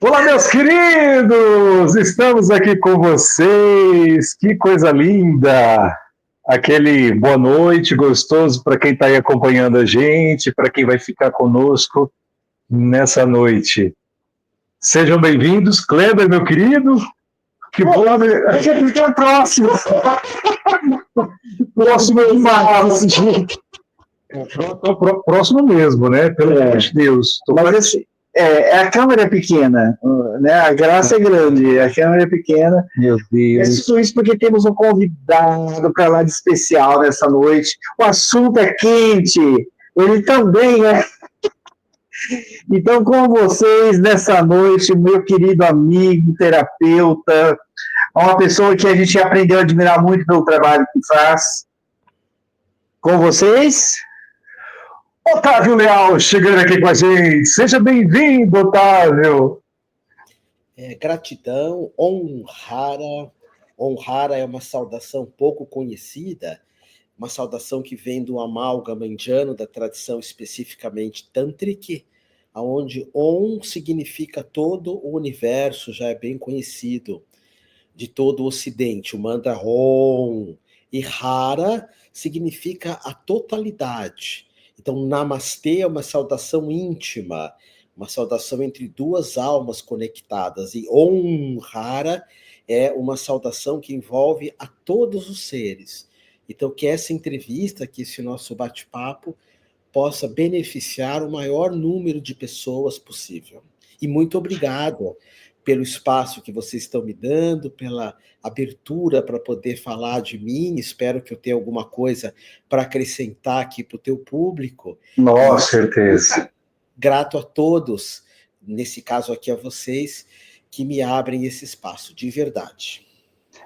Olá, meus queridos! Estamos aqui com vocês. Que coisa linda! Aquele boa noite gostoso para quem está aí acompanhando a gente, para quem vai ficar conosco nessa noite. Sejam bem-vindos, Kleber, meu querido. Que bom! A gente fica próximo! Próximo demais, gente! Próximo mesmo, né? Pelo amor de Deus. Mas esse, a câmera é pequena, né? A graça é grande, a câmera é pequena. Meu Deus. Tudo isso porque temos um convidado para lá de especial nessa noite. O assunto é quente, ele também é. Então, com vocês nessa noite, meu querido amigo, terapeuta, uma pessoa que a gente aprendeu a admirar muito pelo trabalho que faz. Com vocês, Otávio Leal chegando aqui com a gente. Seja bem-vindo, Otávio. Gratidão, honrara. Honrara é uma saudação pouco conhecida, uma saudação que vem do amálgama indiano, da tradição especificamente tântrica, onde Om significa todo o universo, já é bem conhecido, de todo o ocidente, o mantra Om. E Hara significa a totalidade. Então, Namastê é uma saudação íntima, uma saudação entre duas almas conectadas. E Om Hara é uma saudação que envolve a todos os seres. Então, que essa entrevista, que esse nosso bate-papo, possa beneficiar o maior número de pessoas possível. E muito obrigado pelo espaço que vocês estão me dando, pela abertura para poder falar de mim. Espero que eu tenha alguma coisa para acrescentar aqui para o teu público. Com certeza. Grato a todos, nesse caso aqui a vocês, que me abrem esse espaço, de verdade.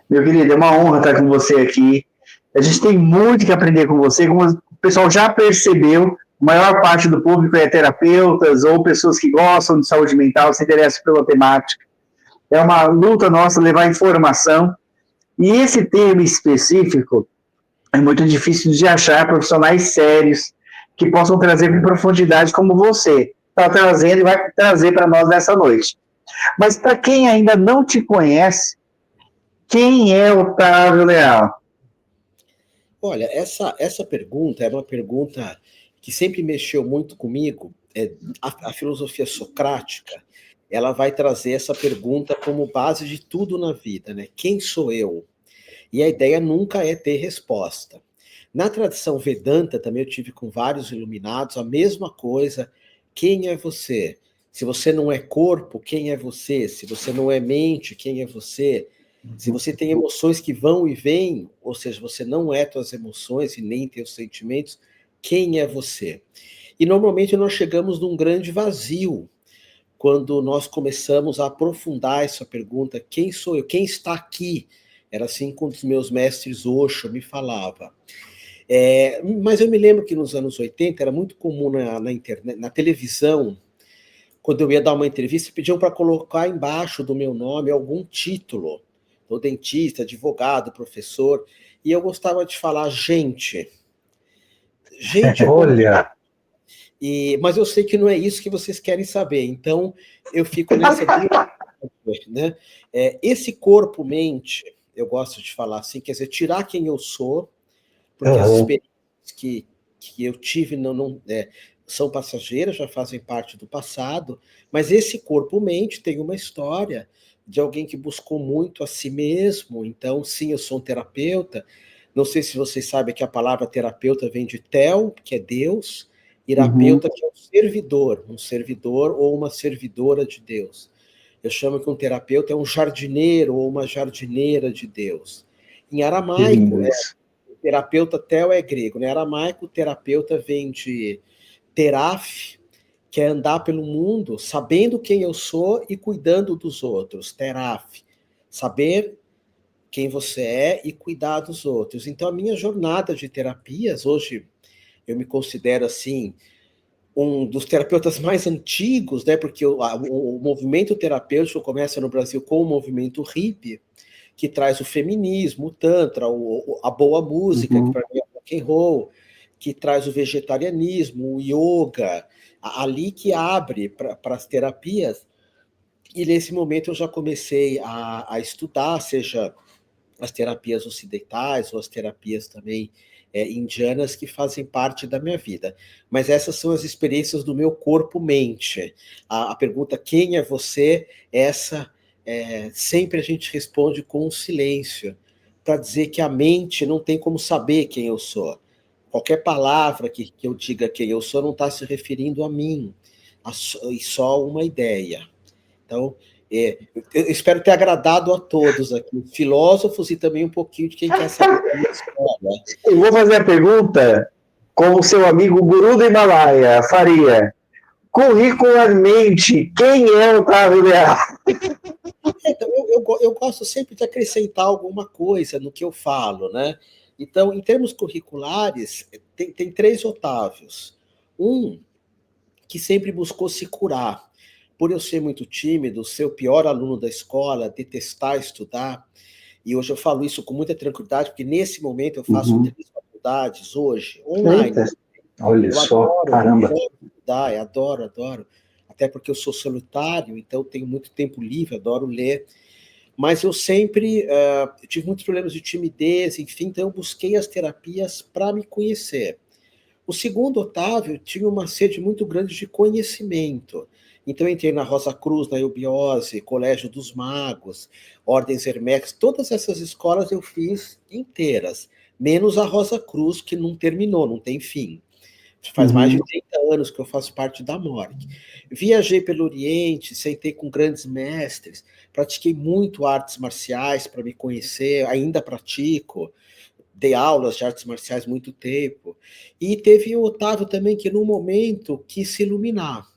meu querido, é uma honra estar com você aqui. A gente tem muito que aprender com você, como o pessoal já percebeu, a maior parte do público é terapeutas ou pessoas que gostam de saúde mental, se interessam pela temática. É uma luta nossa levar informação. E esse tema específico é muito difícil de achar profissionais sérios que possam trazer com profundidade como você está trazendo e vai trazer para nós nessa noite. Mas para quem ainda não te conhece, quem é Otávio Leal? Olha, essa pergunta é uma pergunta que sempre mexeu muito comigo. A filosofia socrática, ela vai trazer essa pergunta como base de tudo na vida, né? Quem sou eu? E a ideia nunca é ter resposta. Na tradição Vedanta, também eu tive com vários iluminados a mesma coisa. Quem é você? Se você não é corpo, quem é você? Se você não é mente, quem é você? Se você tem emoções que vão e vêm, ou seja, você não é tuas emoções e nem teus sentimentos, quem é você? E normalmente nós chegamos num grande vazio quando nós começamos a aprofundar essa pergunta, quem sou eu? Quem está aqui? Era assim como os meus mestres Osho me falavam. Mas eu me lembro que nos anos 80 era muito comum na internet, na televisão, quando eu ia dar uma entrevista, pediam para colocar embaixo do meu nome algum título. Então, dentista, advogado, professor. E eu gostava de falar gente. Gente, olha. Mas eu sei que não é isso que vocês querem saber. Então, eu fico nessa... né? Esse corpo-mente, eu gosto de falar assim, quer dizer, tirar quem eu sou, porque as experiências que eu tive são passageiras, já fazem parte do passado, mas esse corpo-mente tem uma história de alguém que buscou muito a si mesmo. Então, sim, eu sou um terapeuta. Não sei se vocês sabem que a palavra terapeuta vem de Tel, que é Deus, Irapeuta, que é um servidor ou uma servidora de Deus. Eu chamo que um terapeuta é um jardineiro ou uma jardineira de Deus. Em aramaico, terapeuta, tel é grego, né? Em aramaico, terapeuta vem de teraf, que é andar pelo mundo sabendo quem eu sou e cuidando dos outros. Teraf, saber quem você é e cuidar dos outros. Então, a minha jornada de terapias, hoje, eu me considero assim, um dos terapeutas mais antigos, né? Porque o movimento terapêutico começa no Brasil com o movimento hippie, que traz o feminismo, o tantra, a boa música, que para mim é rock and roll, que traz o vegetarianismo, o yoga, ali que abre para as terapias E nesse momento eu já comecei a estudar, seja as terapias ocidentais ou as terapias também indianas que fazem parte da minha vida. Mas essas são as experiências do meu corpo-mente. A pergunta, quem é você? Essa sempre a gente responde com um silêncio, para dizer que a mente não tem como saber quem eu sou. Qualquer palavra que eu diga quem eu sou não está se referindo a mim, e só uma ideia. Então, eu espero ter agradado a todos aqui, filósofos e também um pouquinho de quem quer saber da minha história. Eu vou fazer a pergunta como seu amigo guru do Himalaia faria. Curricularmente, quem é o Otávio Leal? Então, eu gosto sempre de acrescentar alguma coisa no que eu falo, né? Então, em termos curriculares, tem 3 Otávios. Um que sempre buscou se curar. Por eu ser muito tímido, ser o pior aluno da escola, detestar estudar, e hoje eu falo isso com muita tranquilidade, porque nesse momento eu faço 3 faculdades hoje, online. Eita. Olha Eu só, adoro, caramba. eu estudar, eu adoro. Até porque eu sou solitário, então tenho muito tempo livre, adoro ler. Mas eu sempre tive muitos problemas de timidez, enfim, então eu busquei as terapias para me conhecer. O segundo, Otávio, tinha uma sede muito grande de conhecimento. Então, eu entrei na Rosa Cruz, na Eubiose, Colégio dos Magos, Ordens Herméticas, todas essas escolas eu fiz inteiras, menos a Rosa Cruz, que não terminou, não tem fim. Faz mais de 30 anos que eu faço parte da MORG. Viajei pelo Oriente, sentei com grandes mestres, pratiquei muito artes marciais para me conhecer, ainda pratico, dei aulas de artes marciais muito tempo. E teve o Otávio também, que no momento quis se iluminar.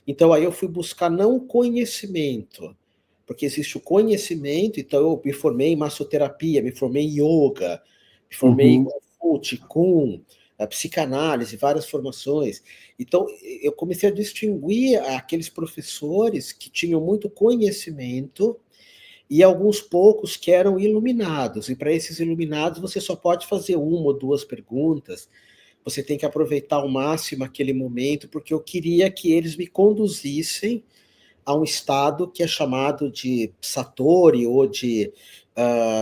Então aí eu fui buscar não conhecimento, porque existe o conhecimento, então eu me formei em massoterapia, me formei em yoga, me formei em Kung Fu, Qigong, a psicanálise, várias formações. Então eu comecei a distinguir aqueles professores que tinham muito conhecimento e alguns poucos que eram iluminados. E para esses iluminados você só pode fazer 1 ou 2 perguntas, você tem que aproveitar ao máximo aquele momento, porque eu queria que eles me conduzissem a um estado que é chamado de Satori ou de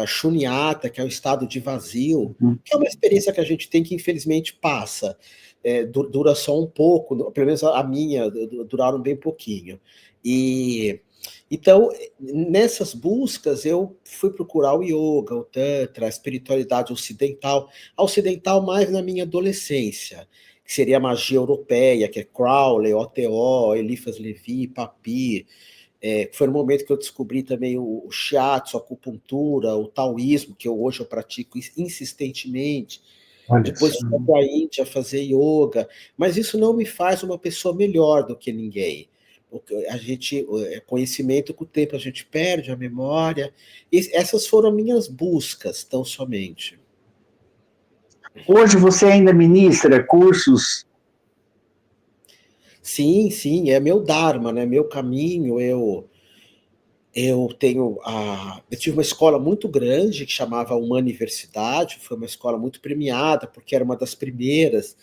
Shunyata, que é o estado de vazio, que é uma experiência que a gente tem que infelizmente passa. Dura só um pouco, pelo menos a minha, duraram bem pouquinho. E então, nessas buscas, eu fui procurar o yoga, o tantra, a espiritualidade ocidental mais na minha adolescência, que seria a magia europeia, que é Crowley, OTO, Eliphas Levi, Papi. Foi no momento que eu descobri também o shiatsu, a acupuntura, o taoísmo, que hoje eu pratico insistentemente. Depois fui para a Índia fazer yoga, mas isso não me faz uma pessoa melhor do que ninguém. A gente, conhecimento, com o tempo a gente perde a memória. Essas foram as minhas buscas, tão somente. Hoje você ainda ministra cursos? Sim, é meu dharma, né? Meu caminho. Eu tive uma escola muito grande que chamava Uma Universidade, foi uma escola muito premiada, porque era uma das primeiras.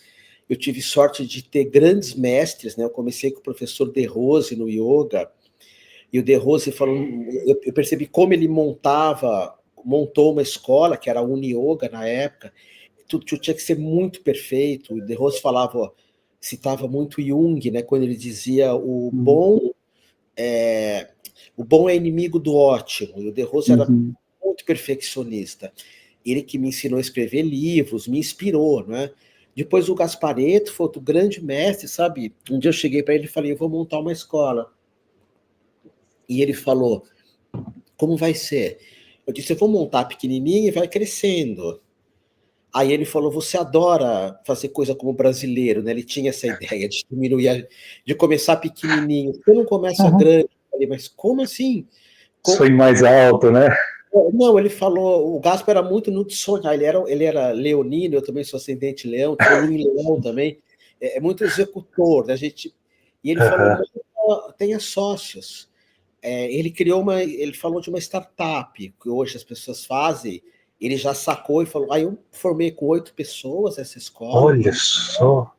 Eu tive sorte de ter grandes mestres, né? Eu comecei com o professor De Rose no yoga, e o De Rose falou, eu percebi como ele montou uma escola, que era a Uni Yoga na época, tudo tinha que ser muito perfeito. O De Rose falava, citava muito Jung, né? Quando ele dizia o bom é inimigo do ótimo, e o De Rose era muito perfeccionista. Ele que me ensinou a escrever livros, me inspirou, né? Depois o Gasparetto foi outro grande mestre, sabe? Um dia eu cheguei para ele e falei, eu vou montar uma escola. E ele falou, como vai ser? Eu disse, eu vou montar pequenininho e vai crescendo. Aí ele falou, você adora fazer coisa como brasileiro, né? Ele tinha essa ideia de diminuir, de começar pequenininho. Você não começa grande. Eu falei, mas como assim? Sonho mais alto, né? Não, ele falou, o Gaspar era muito no de sonhar, ele era leonino, eu também sou ascendente leão, tinha lua em leão também, muito executor, né? E ele falou, tenha sócios. Ele falou de uma startup, que hoje as pessoas fazem, ele já sacou e falou, eu formei com 8 pessoas essa escola. Olha só.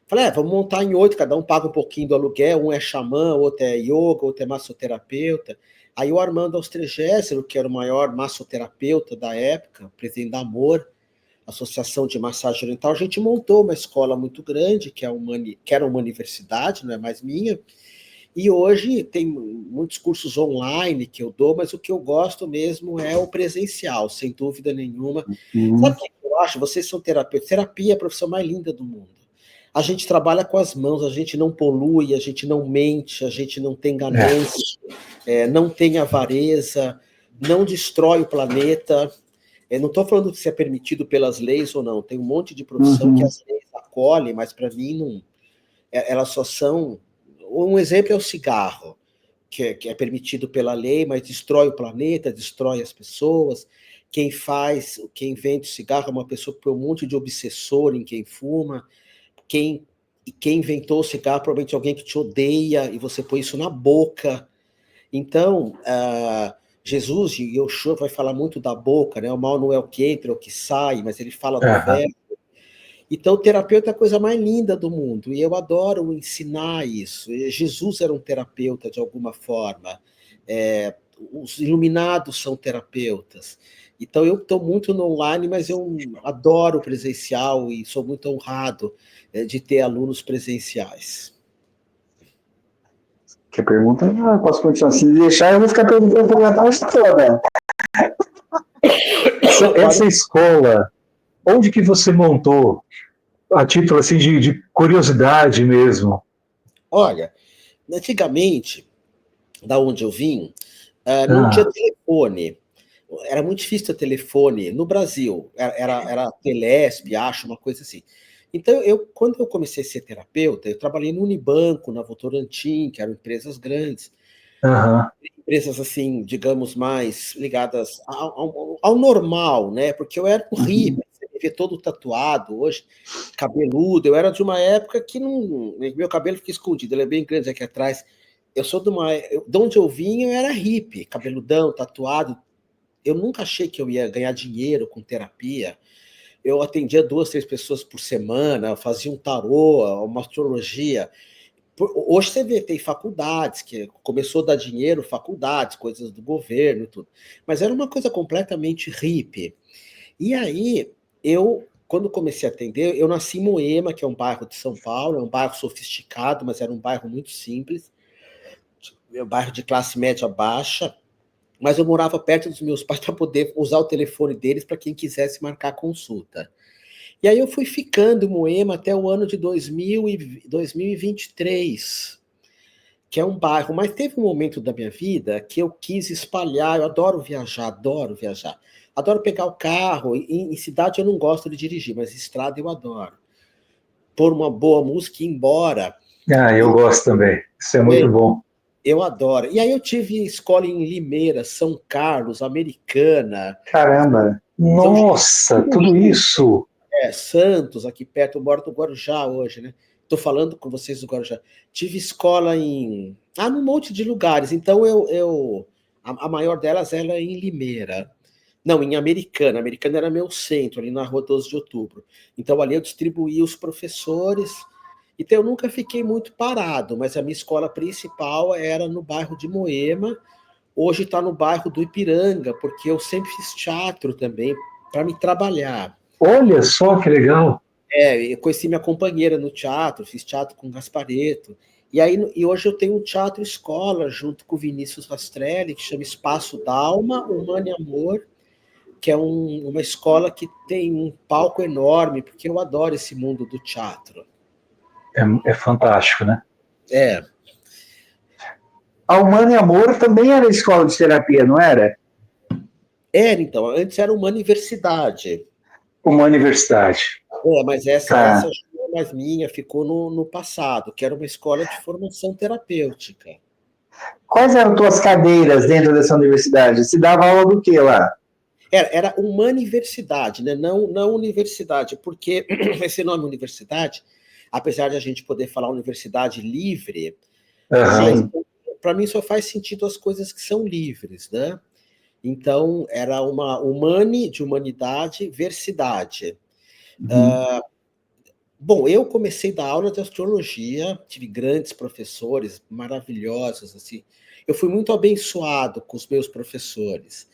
Falei, vamos montar em 8, cada um paga um pouquinho do aluguel, um é xamã, outro é yoga, outro é massoterapeuta. Aí o Armando Austrégésilo, que era o maior massoterapeuta da época, presidente da Amor, Associação de Massagem Oriental, a gente montou uma escola muito grande, que era uma universidade, não é mais minha, e hoje tem muitos cursos online que eu dou, mas o que eu gosto mesmo é o presencial, sem dúvida nenhuma. Sabe o que eu acho? Vocês são terapeutas. Terapia é a profissão mais linda do mundo. A gente trabalha com as mãos, a gente não polui, a gente não mente, a gente não tem ganância, não tem avareza, não destrói o planeta. Não estou falando que isso é permitido pelas leis ou não. Tem um monte de profissão que as leis acolhem, mas para mim não. Elas só são. Um exemplo é o cigarro, que é permitido pela lei, mas destrói o planeta, destrói as pessoas. Quem vende cigarro é uma pessoa que põe um monte de obsessor em quem fuma. Quem inventou o cigarro provavelmente alguém que te odeia e você põe isso na boca. Então, Jesus e Yoshua vai falar muito da boca, né? O mal não é o que entra, é o que sai, mas ele fala do verbo. Então, o terapeuta é a coisa mais linda do mundo, e eu adoro ensinar isso. Jesus era um terapeuta de alguma forma, os iluminados são terapeutas. Então, eu estou muito no online, mas eu adoro o presencial e sou muito honrado de ter alunos presenciais. Que pergunta? Posso continuar? Se deixar, eu vou ficar perguntando a tarde toda. Essa escola, onde que você montou? A título assim, de curiosidade mesmo. Olha, antigamente, da onde eu vim, não tinha telefone. Era muito difícil ter telefone no Brasil. Era Telesp, acho, uma coisa assim. Então, quando eu comecei a ser terapeuta, eu trabalhei no Unibanco, na Votorantim, que eram empresas grandes. Empresas, assim, digamos, mais ligadas ao normal, né? Porque eu era um hippie, você me vê todo tatuado hoje, cabeludo. Eu era de uma época que meu cabelo fica escondido, ele é bem grande aqui atrás. Eu sou de onde eu vim, eu era hippie, cabeludão, tatuado. Eu nunca achei que eu ia ganhar dinheiro com terapia. Eu atendia 2, 3 pessoas por semana, fazia um tarô, uma astrologia. Hoje você vê, tem faculdades, que começou a dar dinheiro, faculdades, coisas do governo e tudo. Mas era uma coisa completamente hippie. E aí, quando comecei a atender, eu nasci em Moema, que é um bairro de São Paulo, é um bairro sofisticado, mas era um bairro muito simples. É um bairro de classe média baixa. Mas eu morava perto dos meus pais para poder usar o telefone deles para quem quisesse marcar consulta. E aí eu fui ficando em Moema até o ano de 2023, que é um bairro, mas teve um momento da minha vida que eu quis espalhar, eu adoro viajar, adoro pegar o carro, em cidade eu não gosto de dirigir, mas estrada eu adoro. Pôr uma boa música e ir embora. Eu gosto também, isso é muito bom. Eu adoro. E aí eu tive escola em Limeira, São Carlos, Americana. Caramba! Nossa, tudo isso! Santos, aqui perto, eu moro no Guarujá hoje, né? Estou falando com vocês do Guarujá. Tive escola num monte de lugares. Então, a maior delas era em Limeira. Não, em Americana. Americana era meu centro, ali na Rua 12 de Outubro. Então, ali eu distribuía os professores. Então, eu nunca fiquei muito parado, mas a minha escola principal era no bairro de Moema. Hoje está no bairro do Ipiranga, porque eu sempre fiz teatro também, para me trabalhar. Olha só que legal! Eu conheci minha companheira no teatro, fiz teatro com Gasparetto. E hoje eu tenho um teatro escola junto com o Vinícius Rastrelli, que chama Espaço Dalma, Humano e Amor, que é uma escola que tem um palco enorme, porque eu adoro esse mundo do teatro. É fantástico, né? A Humano e Amor também era escola de terapia, não era? Era, então. Antes era uma universidade. Uma universidade. Mas essa não é mais minha, ficou no passado, que era uma escola de formação terapêutica. Quais eram tuas cadeiras dentro dessa universidade? Se dava aula do que lá? Era uma universidade, né? Não universidade, porque esse nome universidade, apesar de a gente poder falar universidade livre, mas para mim só faz sentido as coisas que são livres, né? Então, era uma humani, de humanidade, versidade. Bom, eu comecei a dar aula de astrologia, tive grandes professores maravilhosos, assim. Eu fui muito abençoado com os meus professores.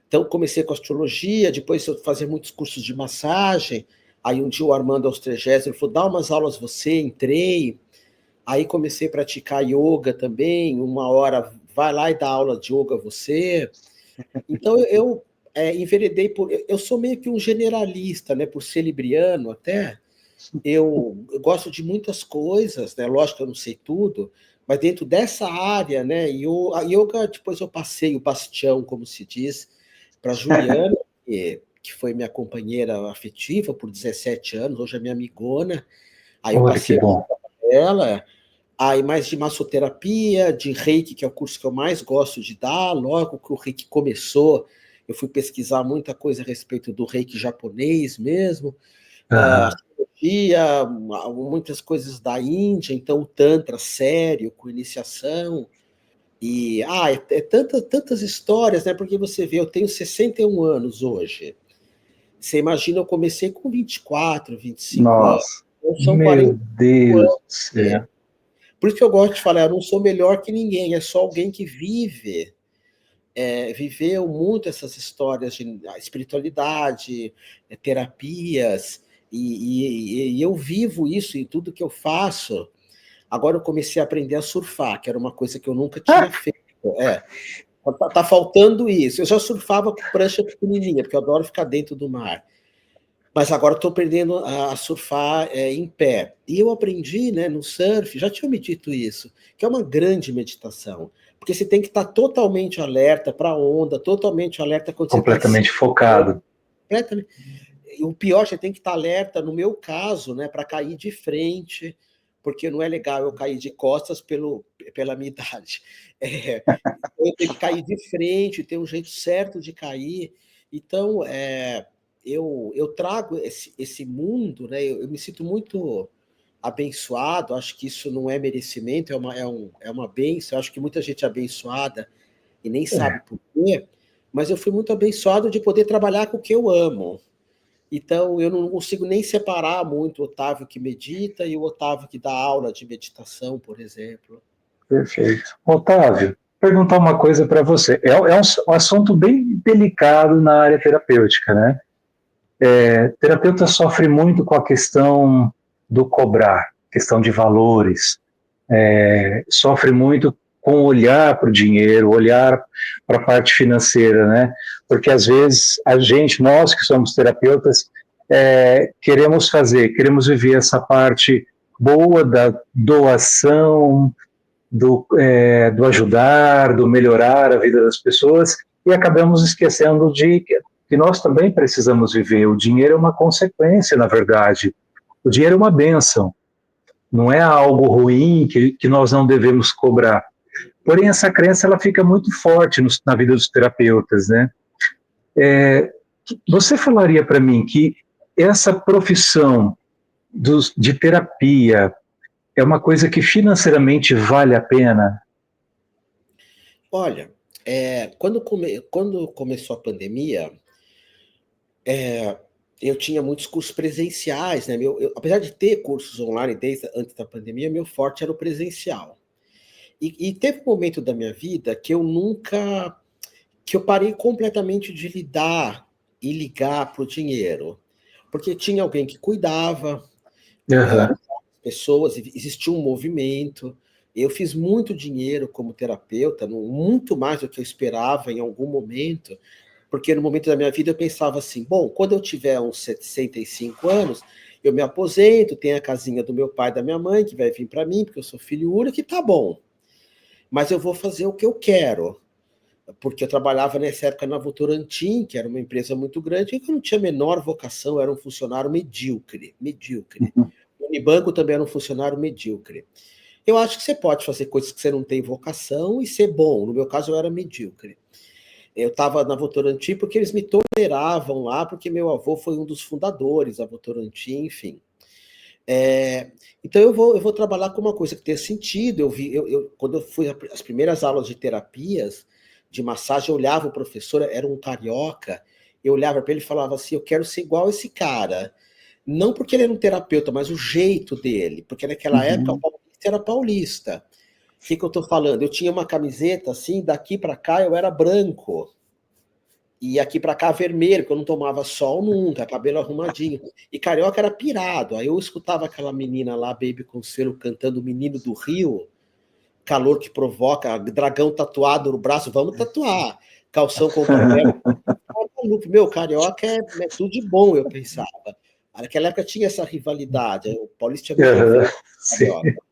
Então, comecei com astrologia, depois eu fazia muitos cursos de massagem. Aí um dia o Armando Austregésilo falou, dá umas aulas você, entrei. Aí comecei a praticar yoga também, uma hora vai lá e dá aula de yoga você. Então eu enveredei por... Eu sou meio que um generalista, né, por ser libriano até. Eu gosto de muitas coisas, né? Lógico que eu não sei tudo, mas dentro dessa área, né? A yoga, depois eu passei o bastião, como se diz, para Juliana, que foi minha companheira afetiva por 17 anos, hoje é minha amigona. Aí eu Olha que passei bom. ela, aí mais de massoterapia, de Reiki, que é o curso que eu mais gosto de dar. Logo que o Reiki começou, eu fui pesquisar muita coisa a respeito do Reiki japonês mesmo, Aham. astrologia, muitas coisas da Índia, então o Tantra sério, com iniciação. E tantas histórias, né? Porque você vê, eu tenho 61 anos hoje. Você imagina, eu comecei com 24, 25 anos. Nossa, Então são meu 45 Deus anos. do céu. Por isso que eu gosto de falar, eu não sou melhor que ninguém, é só alguém que viveu muito essas histórias de espiritualidade, terapias, e eu vivo isso em tudo que eu faço. Agora eu comecei a aprender a surfar, que era uma coisa que eu nunca tinha feito. Tá faltando isso. Eu já surfava com prancha pequenininha, porque eu adoro ficar dentro do mar. Mas agora estou aprendendo a surfar em pé. E eu aprendi, né, no surf, já tinha me dito isso, que é uma grande meditação. Porque você tem que estar totalmente alerta para a onda, totalmente alerta quando você está em cima. Completamente focado. Completamente. E o pior, você tem que estar alerta, no meu caso, né, para cair de frente, porque não é legal eu cair de costas pela minha idade. Eu tenho que cair de frente, ter um jeito certo de cair. Então, eu trago esse mundo, né? Eu me sinto muito abençoado, acho que isso não é merecimento, é uma bênção, acho que muita gente é abençoada e nem sabe É. por quê, mas eu fui muito abençoado de poder trabalhar com o que eu amo. Então, eu não consigo nem separar muito o Otávio que medita e o Otávio que dá aula de meditação, por exemplo. Perfeito. Otávio, perguntar uma coisa para você. Um assunto bem delicado na área terapêutica, né? Terapeuta sofre muito com a questão do cobrar, questão de valores, sofre muito com o olhar para o dinheiro, olhar para a parte financeira, né? Porque às vezes nós que somos terapeutas, queremos viver essa parte boa da doação, do ajudar, do melhorar a vida das pessoas, e acabamos esquecendo de que nós também precisamos viver. O dinheiro é uma consequência, na verdade. O dinheiro é uma bênção, não é algo ruim que nós não devemos cobrar. Porém, essa crença ela fica muito forte na vida dos terapeutas, né? Você falaria para mim que essa profissão de terapia é uma coisa que financeiramente vale a pena? Olha, quando começou a pandemia, eu tinha muitos cursos presenciais, né? Apesar de ter cursos online desde antes da pandemia, meu forte era o presencial. E teve um momento da minha vida que eu parei completamente de lidar e ligar para o dinheiro, porque tinha alguém que cuidava, Uhum. pessoas, existia um movimento. Eu fiz muito dinheiro como terapeuta, muito mais do que eu esperava em algum momento, porque no momento da minha vida eu pensava assim, bom, quando eu tiver uns 65 anos, eu me aposento, tenho a casinha do meu pai e da minha mãe, que vai vir para mim, porque eu sou filho único, e tá bom. Mas eu vou fazer o que eu quero, porque eu trabalhava nessa época na Votorantim, que era uma empresa muito grande, e eu não tinha a menor vocação, eu era um funcionário medíocre. O Unibanco também era um funcionário medíocre. Eu acho que você pode fazer coisas que você não tem vocação e ser bom. No meu caso, eu era medíocre. Eu estava na Votorantim porque eles me toleravam lá, porque meu avô foi um dos fundadores da Votorantim, enfim. Então eu vou trabalhar com uma coisa que tenha sentido. Quando eu fui às primeiras aulas de terapias, de massagem, eu olhava o professor, era um carioca, eu olhava para ele e falava assim, eu quero ser igual esse cara. Não porque ele era um terapeuta, mas o jeito dele. Porque naquela época o paulista era paulista. O que eu estou falando? Eu tinha uma camiseta assim, daqui para cá eu era branco. E aqui para cá vermelho, porque eu não tomava sol nunca, cabelo arrumadinho. E carioca era pirado. Aí eu escutava aquela menina lá, Baby Consuelo, cantando O Menino do Rio, calor que provoca, dragão tatuado no braço, vamos tatuar. Calção contra pele. Meu, carioca é tudo de bom, eu pensava. Naquela época tinha essa rivalidade. O paulista tinha muito Aham, feio, carioca.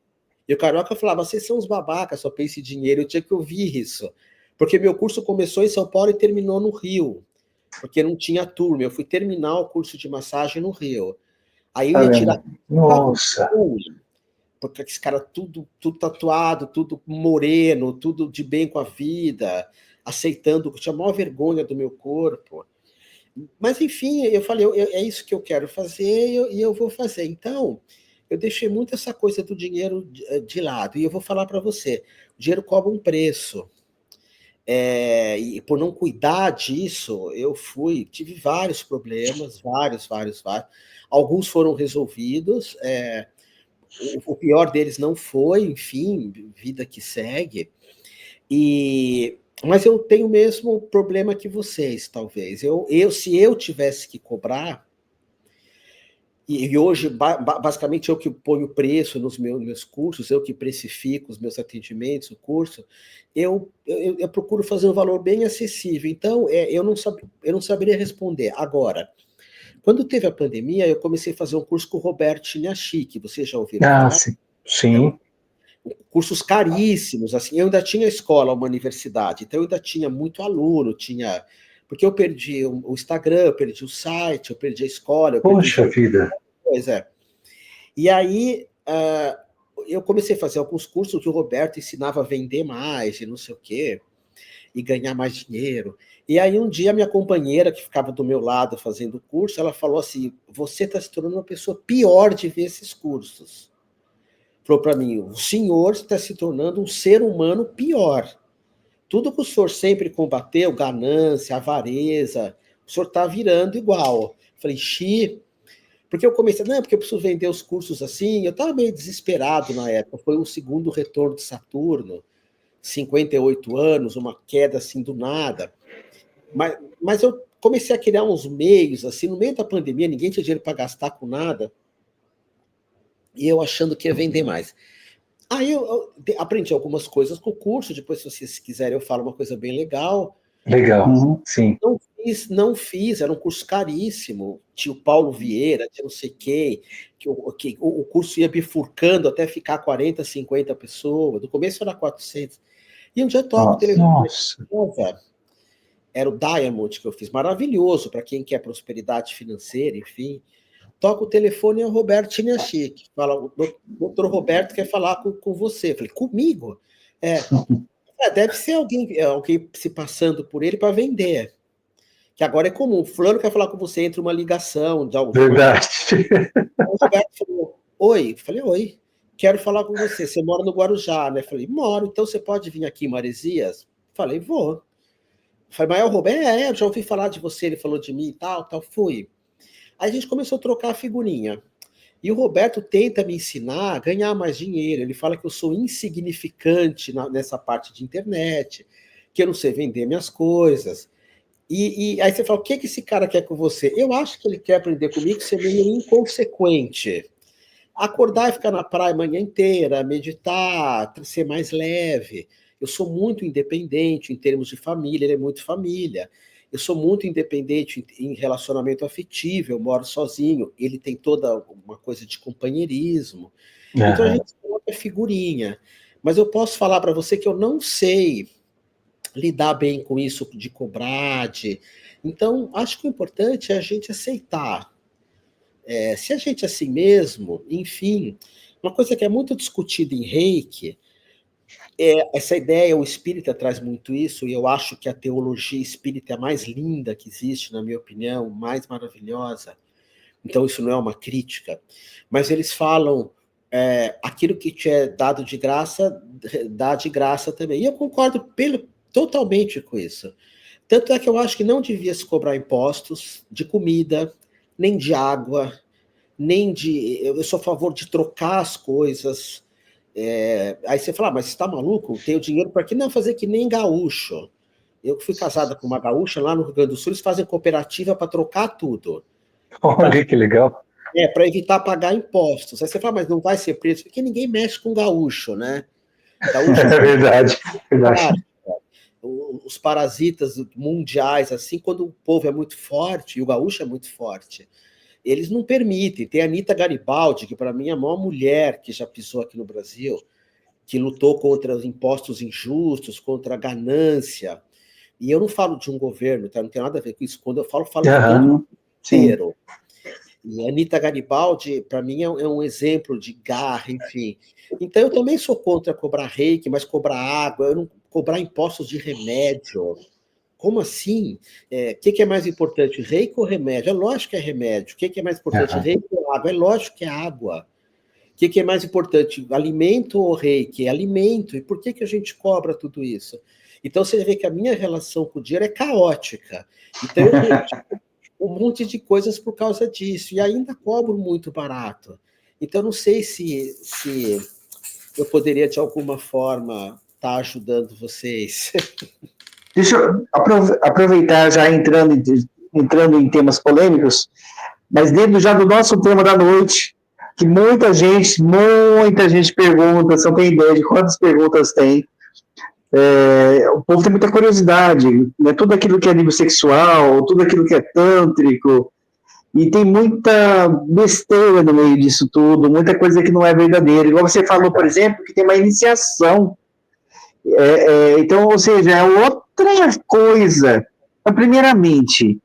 E o carioca falava, vocês são uns babacas, só pensa em dinheiro. Eu tinha que ouvir isso. Porque meu curso começou em São Paulo e terminou no Rio. Porque não tinha turma. Eu fui terminar o curso de massagem no Rio. Aí eu ia tirar... Nossa. Porque esse cara tudo tatuado, tudo moreno, tudo de bem com a vida, aceitando, tinha a maior vergonha do meu corpo. Mas, enfim, eu falei, é isso que eu quero fazer e eu vou fazer. Então, eu deixei muito essa coisa do dinheiro de lado. E eu vou falar para você, o dinheiro cobra um preço. E por não cuidar disso, tive vários problemas, vários. Alguns foram resolvidos, o pior deles não foi, enfim, vida que segue. Mas eu tenho o mesmo problema que vocês, talvez. Se eu tivesse que cobrar, e hoje, basicamente, eu que ponho o preço nos meus cursos, eu que precifico os meus atendimentos, o curso, eu procuro fazer um valor bem acessível. Então, eu não saberia responder. Agora, quando teve a pandemia, eu comecei a fazer um curso com o Roberto Chiniachi, vocês já ouviram falar? Sim. Cursos caríssimos, assim, eu ainda tinha escola, uma universidade, então eu ainda tinha muito aluno, porque eu perdi o Instagram, eu perdi o site, eu perdi a escola, Poxa vida. Pois é. E aí eu comecei a fazer alguns cursos que o Roberto ensinava a vender mais e não sei o quê, e ganhar mais dinheiro. E aí um dia minha companheira, que ficava do meu lado fazendo o curso, ela falou assim, você está se tornando uma pessoa pior de ver esses cursos. Falou para mim, o senhor está se tornando um ser humano pior. Tudo que o senhor sempre combateu, ganância, avareza, o senhor está virando igual. Falei, porque eu comecei, não, porque eu preciso vender os cursos assim, eu estava meio desesperado na época, foi um segundo retorno de Saturno, 58 anos, uma queda assim do nada. Mas eu comecei a criar uns meios, assim, no meio da pandemia, ninguém tinha dinheiro para gastar com nada, e eu achando que ia vender mais. Aí eu aprendi algumas coisas com o curso, depois, se vocês quiserem, eu falo uma coisa bem legal. Legal, sim. Não fiz, era um curso caríssimo. Tinha o Paulo Vieira, tinha não sei quem, que o curso ia bifurcando até ficar 40, 50 pessoas. No começo era 400. E um dia eu toco o telefone. Era o Diamond que eu fiz, maravilhoso para quem quer prosperidade financeira, enfim. Toca o telefone, é o Roberto Chiniachi, que fala, o doutor Roberto quer falar com você. Eu falei, comigo? Deve ser alguém se passando por ele para vender. Que agora é comum. Fulano quer falar com você, entra uma ligação. Verdade. O Roberto falou, oi. Eu falei, oi. Quero falar com você. Você mora no Guarujá, né? Eu falei, moro. Então você pode vir aqui em Maresias? Eu falei, vou. Eu falei, mas é o Roberto? Já ouvi falar de você. Ele falou de mim e tal. Fui. Aí a gente começou a trocar a figurinha. E o Roberto tenta me ensinar a ganhar mais dinheiro. Ele fala que eu sou insignificante nessa parte de internet, que eu não sei vender minhas coisas. E aí você fala, o que esse cara quer com você? Eu acho que ele quer aprender comigo ser meio inconsequente. Acordar e ficar na praia a manhã inteira, meditar, ser mais leve. Eu sou muito independente em termos de família, ele é muito família. Eu sou muito independente em relacionamento afetivo, eu moro sozinho, ele tem toda uma coisa de companheirismo. Então a gente coloca figurinha. Mas eu posso falar para você que eu não sei lidar bem com isso de cobrar. Então, acho que o importante é a gente aceitar. Se a gente é assim mesmo, enfim, uma coisa que é muito discutida em Reiki, essa ideia, o espírita traz muito isso, e eu acho que a teologia espírita é a mais linda que existe, na minha opinião, mais maravilhosa. Então, isso não é uma crítica. Mas eles falam, aquilo que te é dado de graça, dá de graça também. E eu concordo totalmente com isso. Tanto é que eu acho que não devia se cobrar impostos de comida, nem de água, nem de... Eu sou a favor de trocar as coisas. Aí você fala, mas você está maluco? Tenho dinheiro para quê? Não, fazer que nem gaúcho. Eu que fui casada com uma gaúcha, lá no Rio Grande do Sul, eles fazem cooperativa para trocar tudo. Olha que legal. Para evitar pagar impostos. Aí você fala, mas não vai ser preso? Porque ninguém mexe com gaúcho, né? Gaúcho É verdade, verdade. Os parasitas mundiais, assim, quando o povo é muito forte, e o gaúcho é muito forte, eles não permitem. Tem a Anita Garibaldi, que para mim é a maior mulher que já pisou aqui no Brasil, que lutou contra os impostos injustos, contra a ganância. E eu não falo de um governo, tá? Não tem nada a ver com isso. Quando eu falo de todo mundo inteiro. E a Anita Garibaldi, para mim, é um exemplo de garra, enfim. Então, eu também sou contra cobrar reiki, mas cobrar água, eu não cobrar impostos de remédio. Como assim? O que é mais importante, reiki ou remédio? É lógico que é remédio. O que é mais importante, reiki ou água? É lógico que é água. O que é mais importante, alimento ou reiki? É alimento. E por que a gente cobra tudo isso? Então, você vê que a minha relação com o dinheiro é caótica. Então, eu retiro um monte de coisas por causa disso. E ainda cobro muito barato. Então, não sei se eu poderia, de alguma forma, estar ajudando vocês. Deixa eu aproveitar já entrando em temas polêmicos, mas dentro já do nosso tema da noite, que muita gente pergunta, você não tem ideia de quantas perguntas tem. O povo tem muita curiosidade, né? Tudo aquilo que é nível sexual, tudo aquilo que é tântrico, e tem muita besteira no meio disso tudo, muita coisa que não é verdadeira. Igual você falou, por exemplo, que tem uma iniciação. Então, ou seja, é outra coisa. Então, primeiramente,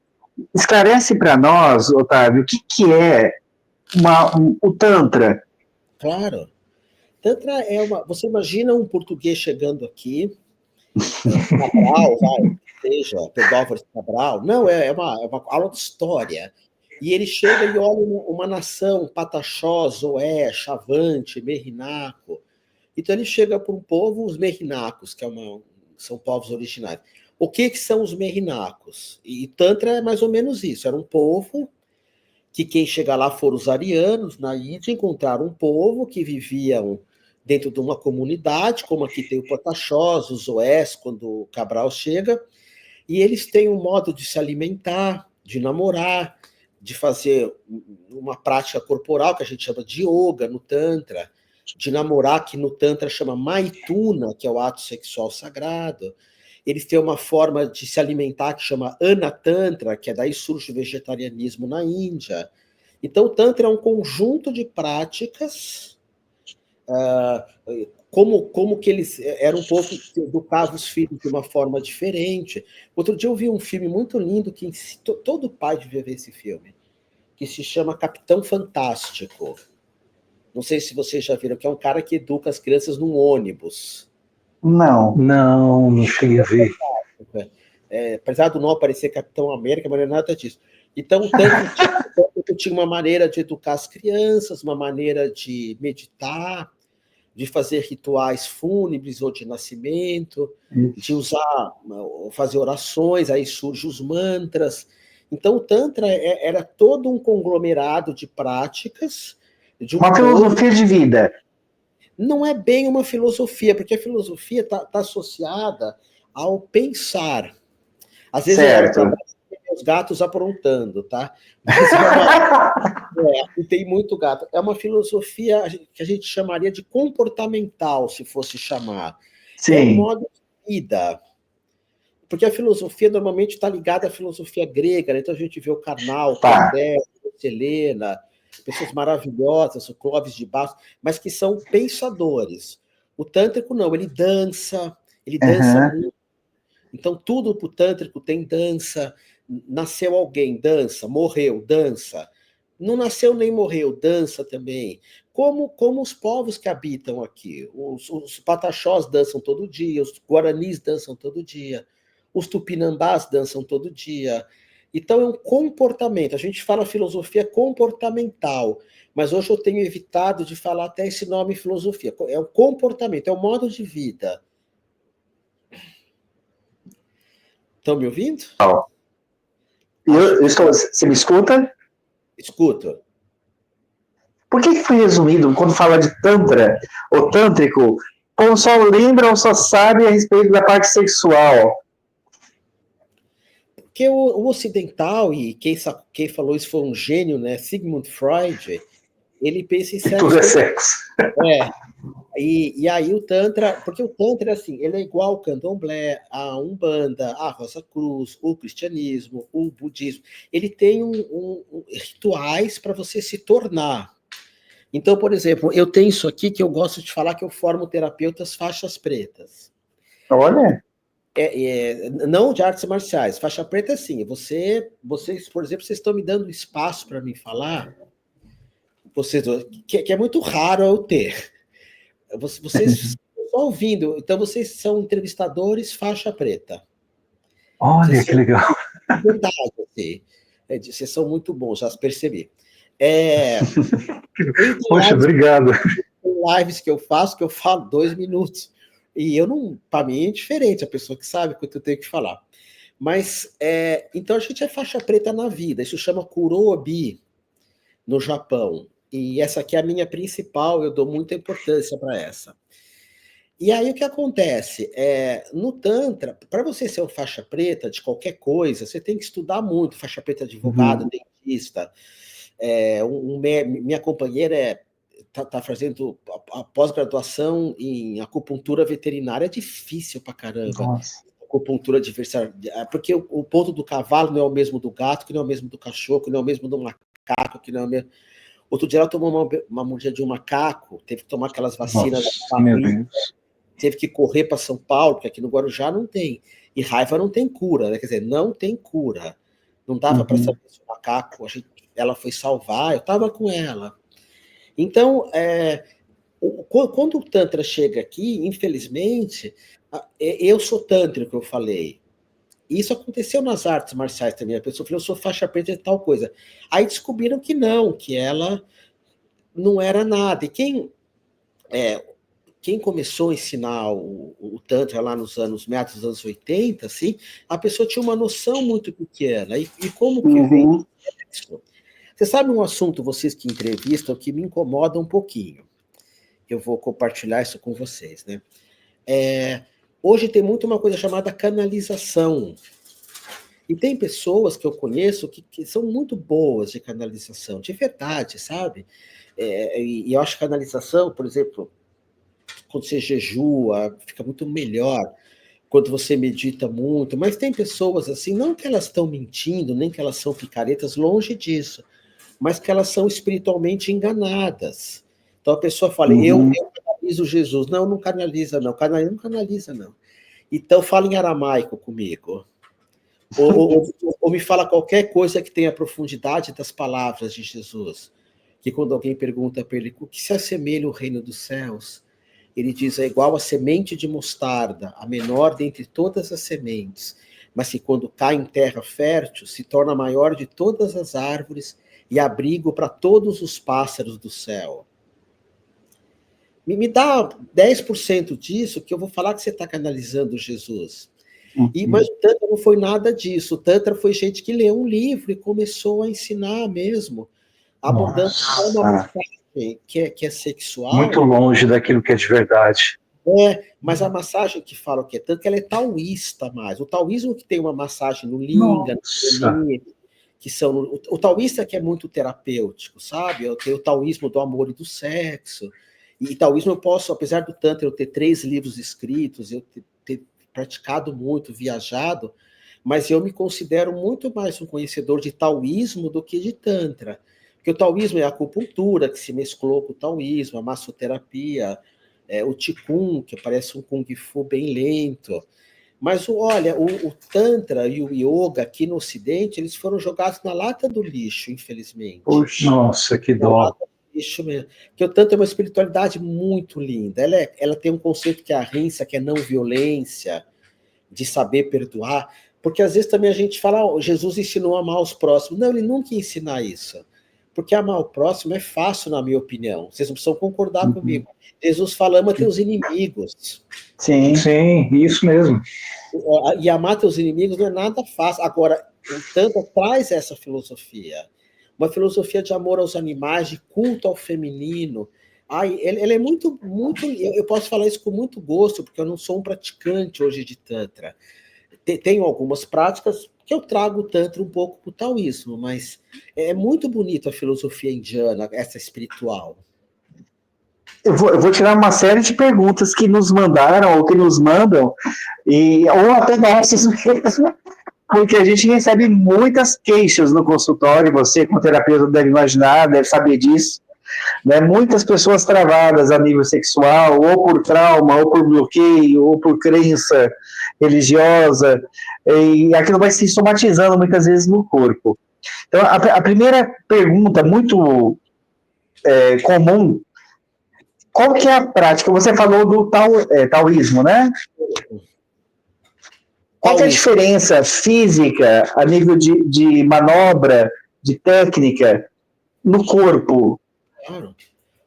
esclarece para nós, Otávio, o que é o Tantra? Claro. Tantra você imagina um português chegando aqui, Cabral, seja, Pedóvares Cabral, não, é uma aula de história. E ele chega e olha uma nação, Pataxós, Oé, Chavante, Merrinaco. Então ele chega para um povo, os Merrinacos, que são povos originários. O que são os Merrinacos? E Tantra é mais ou menos isso, era um povo que quem chega lá foram os arianos, na Índia, encontraram um povo que viviam dentro de uma comunidade, como aqui tem o Pataxós, os Oés, quando o Cabral chega, e eles têm um modo de se alimentar, de namorar, de fazer uma prática corporal, que a gente chama de yoga no Tantra, de namorar, que no Tantra chama Maituna, que é o ato sexual sagrado. Eles têm uma forma de se alimentar que chama Anatantra, que é daí surge o vegetarianismo na Índia. Então, o Tantra é um conjunto de práticas, como que eles eram um povo que educavam os filhos de uma forma diferente. Outro dia eu vi um filme muito lindo, que todo pai devia ver esse filme, que se chama Capitão Fantástico. Não sei se vocês já viram, que é um cara que educa as crianças num ônibus. Não cheguei a ver. Apesar do não aparecer Capitão América, mas não é nada disso. Então, o Tantra tinha uma maneira de educar as crianças, uma maneira de meditar, de fazer rituais fúnebres ou de nascimento, de fazer orações, aí surgem os mantras. Então, o Tantra era todo um conglomerado de práticas. Uma filosofia de vida. Não é bem uma filosofia, porque a filosofia está associada ao pensar. Às vezes os gatos aprontando, tá? Mas e tem muito gato. É uma filosofia que a gente chamaria de comportamental, se fosse chamar. Sim. É um modo de vida. Porque a filosofia normalmente está ligada à filosofia grega, né? Então a gente vê o Karnal, Platéu, Helena, pessoas maravilhosas, o Clóvis de Barros, mas que são pensadores. O tântrico não, ele dança muito. Então tudo para o tântrico tem dança. Nasceu alguém, dança. Morreu, dança. Não nasceu nem morreu, dança também. Como os povos que habitam aqui. Os Pataxós dançam todo dia, os Guaranis dançam todo dia, os Tupinambás dançam todo dia. Então é um comportamento. A gente fala filosofia comportamental, mas hoje eu tenho evitado de falar até esse nome filosofia. É um comportamento, é um modo de vida. Estão me ouvindo? Você me escuta? Escuto. Por que foi resumido, quando fala de Tantra, ou Tântrico, como só lembra ou só sabe a respeito da parte sexual? Porque o ocidental, e quem falou isso foi um gênio, né? Sigmund Freud, ele pensa em Que tudo sexo. é sexo. E aí o Tantra, porque o Tantra, assim, ele é igual ao Candomblé, a Umbanda, a Rosa Cruz, o cristianismo, o budismo. Ele tem rituais para você se tornar. Então, por exemplo, eu tenho isso aqui que eu gosto de falar que eu formo terapeutas faixas pretas. Olha. Não de artes marciais. Faixa preta, sim. Vocês, por exemplo, vocês estão me dando espaço para me falar, que é muito raro eu ter. Vocês estão ouvindo, então vocês são entrevistadores faixa preta. Olha, que legal. Verdade, assim. Vocês são muito bons, já percebi. Poxa, obrigado. Lives que eu faço, que eu falo 2 minutos. E eu não, para mim é diferente, a pessoa que sabe quanto eu tenho que falar. Mas, então a gente é faixa preta na vida, isso chama Kurobi, no Japão. E essa aqui é a minha principal, eu dou muita importância para essa. E aí o que acontece? No Tantra, para você ser um faixa preta de qualquer coisa, você tem que estudar muito, faixa preta advogado, dentista. Minha companheira está fazendo a pós-graduação em acupuntura veterinária, é difícil pra caramba. Nossa. Acupuntura adversária, porque o ponto do cavalo não é o mesmo do gato, que não é o mesmo do cachorro, que não é o mesmo do macaco, que não é o mesmo... Outro dia ela tomou uma mordida de um macaco, teve que tomar aquelas vacinas. Nossa, meu Deus. Teve que correr para São Paulo, porque aqui no Guarujá não tem. E raiva não tem cura, né? Quer dizer, não tem cura. Não dava para saber se o macaco, ela foi salvar, eu estava com ela. Então, quando o Tantra chega aqui, infelizmente, eu sou tântrico, eu falei. Isso aconteceu nas artes marciais também. A pessoa falou, eu sou faixa preta de tal coisa. Aí descobriram que não, que ela não era nada. E quem começou a ensinar o Tantra lá nos meados dos anos 80, assim, a pessoa tinha uma noção muito pequena. E como que vem isso? Você sabe um assunto, vocês que entrevistam, que me incomoda um pouquinho. Eu vou compartilhar isso com vocês, né? Hoje tem muito uma coisa chamada canalização. E tem pessoas que eu conheço que são muito boas de canalização, de verdade, sabe? E eu acho que canalização, por exemplo, quando você jejua, fica muito melhor. Quando você medita muito. Mas tem pessoas assim, não que elas estão mentindo, nem que elas são picaretas, longe disso, mas que elas são espiritualmente enganadas. Então a pessoa fala, eu canalizo Jesus. Não canaliza, não. Não canaliza, não. Então fala em aramaico comigo. Ou me fala qualquer coisa que tenha a profundidade das palavras de Jesus. Que quando alguém pergunta para ele, o que se assemelha ao reino dos céus? Ele diz, é igual a semente de mostarda, a menor dentre todas as sementes, mas que quando cai em terra fértil, se torna a maior de todas as árvores e abrigo para todos os pássaros do céu. Me dá 10% disso, que eu vou falar que você está canalizando Jesus. Mas o Tantra não foi nada disso. O Tantra foi gente que leu um livro e começou a ensinar mesmo, abordando uma massagem que é sexual. Muito longe daquilo que é de verdade. Mas a massagem que fala que é tanto que ela é taoísta mais. O taoísmo que tem uma massagem no Linga, que são... O taoísta que é muito terapêutico, sabe? Eu tenho o taoísmo do amor e do sexo. E taoísmo eu posso, apesar do Tantra eu ter 3 livros escritos, eu ter praticado muito, viajado, mas eu me considero muito mais um conhecedor de taoísmo do que de Tantra. Porque o taoísmo é a acupuntura, que se mesclou com o taoísmo, a massoterapia, o Qigong, que parece um Kung Fu bem lento. Mas, olha, o Tantra e o Yoga aqui no Ocidente, eles foram jogados na lata do lixo, infelizmente. Poxa, nossa, que dó. Lixo mesmo. Porque o Tantra é uma espiritualidade muito linda. Ela tem um conceito que é a rinça, que é não violência, de saber perdoar. Porque às vezes também a gente fala, Jesus ensinou a amar os próximos. Não, ele nunca ensina isso. Porque amar o próximo é fácil, na minha opinião. Vocês não precisam concordar comigo. Jesus fala, ama teus inimigos. Sim, isso mesmo. E amar teus inimigos não é nada fácil. Agora, o Tantra traz essa filosofia. uma filosofia de amor aos animais, de culto ao feminino. Ai, ela é muito, muito. Eu posso falar isso com muito gosto, porque eu não sou um praticante hoje de Tantra. Tenho algumas práticas que eu trago o Tantra um pouco para o taoísmo, mas é muito bonito a filosofia indiana, essa espiritual. Eu vou tirar uma série de perguntas que nos mandaram ou que nos mandam, ou até dessas mesmo, porque a gente recebe muitas queixas no consultório, você como terapeuta deve imaginar, deve saber disso, né? Muitas pessoas travadas a nível sexual, ou por trauma, ou por bloqueio, ou por crença religiosa, e aquilo vai se somatizando muitas vezes no corpo. Então, a primeira pergunta muito comum, qual que é a prática? Você falou do taoísmo, né? Qual que é a diferença física a nível de manobra, de técnica no corpo? Claro.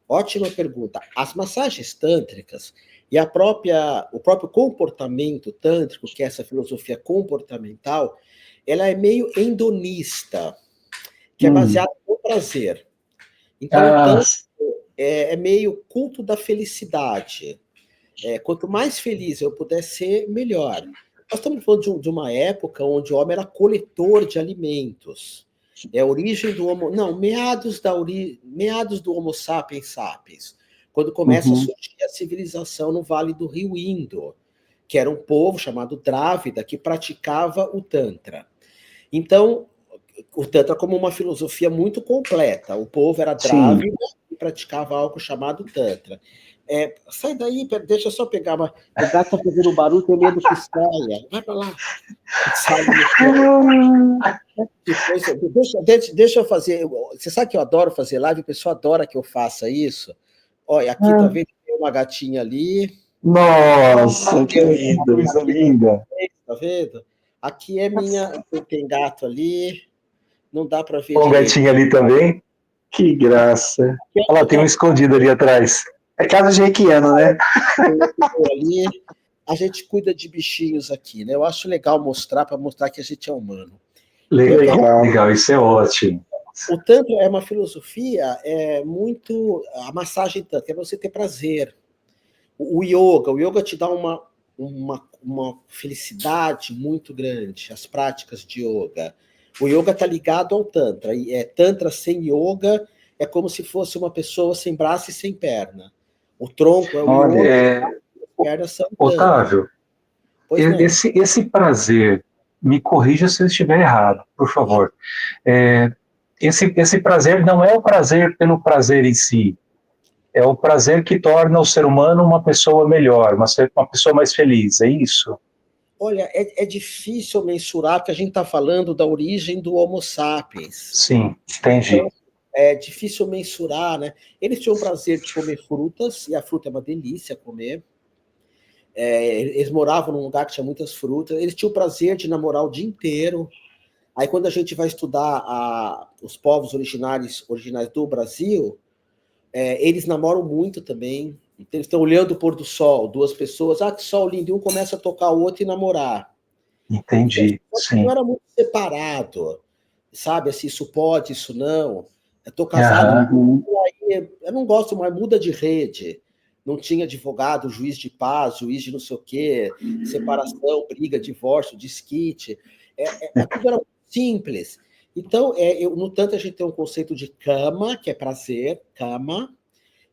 Ótima pergunta. As massagens tântricas e o próprio comportamento tântrico, que é essa filosofia comportamental, ela é meio hedonista, que é baseada no prazer. Então, o tântrico é meio culto da felicidade. Quanto mais feliz eu puder ser, melhor. Nós estamos falando de uma época onde o homem era coletor de alimentos. É a origem do Homo... Não, meados do Homo sapiens sapiens, quando começa a surgir a civilização no Vale do Rio Indo, que era um povo chamado Drávida, que praticava o Tantra. Então, o Tantra como uma filosofia muito completa. O povo era Drávida e praticava algo chamado Tantra. Sai daí, deixa eu só pegar uma... O gato tá fazendo barulho, tem medo que saia. Vai para lá. Deixa eu fazer. Você sabe que eu adoro fazer live, o pessoal adora que eu faça isso. Olha, aqui tá vendo, tem uma gatinha ali. Nossa, que coisa linda. Tá vendo? Aqui é minha. Tem gato ali. Não dá para ver. Um gatinho ali também. Que graça. Olha lá, tem um escondido ali atrás. É casa de reikiano, né? Ali, a gente cuida de bichinhos aqui, né? Eu acho legal mostrar, para mostrar que a gente é humano. Legal, isso é ótimo. O Tantra é uma filosofia muito... A massagem Tantra é você ter prazer. O yoga te dá uma felicidade muito grande, as práticas de yoga. O yoga está ligado ao Tantra. E Tantra sem yoga é como se fosse uma pessoa sem braço e sem perna. O tronco é o yoga, as pernas são o Tantra. Otávio, esse prazer, me corrija se eu estiver errado, por favor. Esse prazer não é o prazer pelo prazer em si, é o prazer que torna o ser humano uma pessoa melhor, uma pessoa mais feliz, é isso? Olha, é difícil mensurar, porque a gente está falando da origem do Homo sapiens. Sim, entendi. Então, é difícil mensurar, né? Eles tinham o prazer de comer frutas, e a fruta é uma delícia comer. Eles moravam num lugar que tinha muitas frutas, eles tinham o prazer de namorar o dia inteiro. Aí, quando a gente vai estudar os povos originais do Brasil, eles namoram muito também. Então, eles estão olhando o pôr do sol, duas pessoas, que sol lindo, e um começa a tocar o outro e namorar. Entendi, sim. Não era muito separado, sabe? Assim, isso pode, isso não. Estou casado, eu não gosto mais, muda de rede. Não tinha advogado, juiz de paz, juiz de não sei o quê, separação, briga, divórcio, desquite. Tudo era simples. Então, no Tantra, a gente tem um conceito de kama, que é prazer, kama,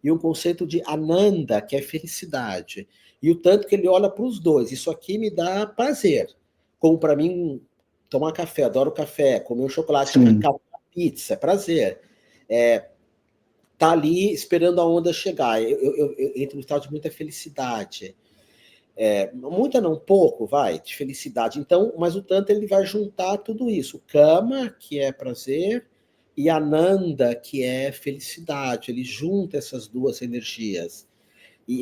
e um conceito de ananda, que é felicidade. E o tanto que ele olha para os dois. Isso aqui me dá prazer. Como para mim, tomar café, adoro café, comer um chocolate, uma pizza, é prazer. Tá ali esperando a onda chegar. Eu entro no estado de muita felicidade. Muita não, pouco, de felicidade. Então, mas o Tantra ele vai juntar tudo isso. Kama, que é prazer, e Ananda, que é felicidade. Ele junta essas duas energias.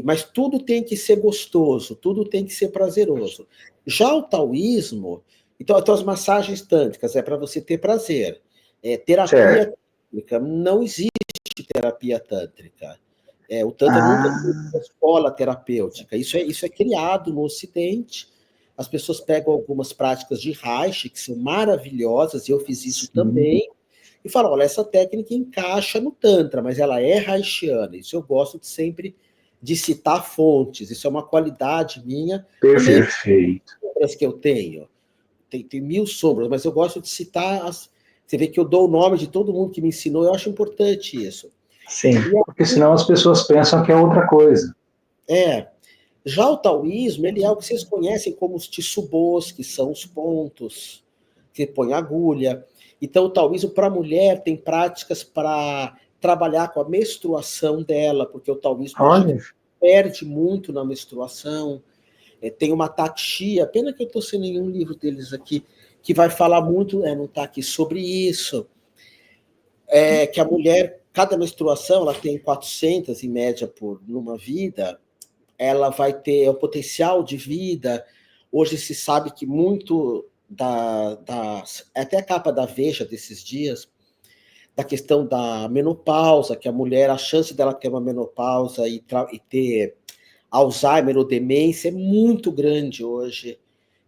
Mas tudo tem que ser gostoso, tudo tem que ser prazeroso. Já o taoísmo, então as massagens tântricas é para você ter prazer. Terapia tântrica, não existe terapia tântrica. O Tantra nunca foi uma escola terapêutica. Isso é criado no Ocidente. As pessoas pegam algumas práticas de Reiki, que são maravilhosas, e eu fiz isso também. e falo, olha, essa técnica encaixa no Tantra, mas ela é haitiana. Isso eu gosto de sempre de citar fontes, isso é uma qualidade minha, também Perfeito. sombras que eu tenho. Tem 1000 sombras, mas eu gosto de citar as. Você vê que eu dou o nome de todo mundo que me ensinou, eu acho importante isso. Sim. Porque senão as pessoas pensam que é outra coisa. Já o taoísmo, ele é o que vocês conhecem como os tissubôs, que são os pontos, que põe agulha. Então, o taoísmo para a mulher tem práticas para trabalhar com a menstruação dela, porque o taoísmo a gente Olha, perde muito na menstruação. Tem uma tatia, pena que eu estou sem nenhum livro deles aqui, que vai falar muito, não está aqui, sobre isso. Que a mulher, cada menstruação, ela tem 400 em média numa vida, ela vai ter o potencial de vida. Hoje se sabe que muito até a capa da Veja desses dias, da questão da menopausa, que a mulher, a chance dela ter uma menopausa e ter Alzheimer ou demência é muito grande hoje.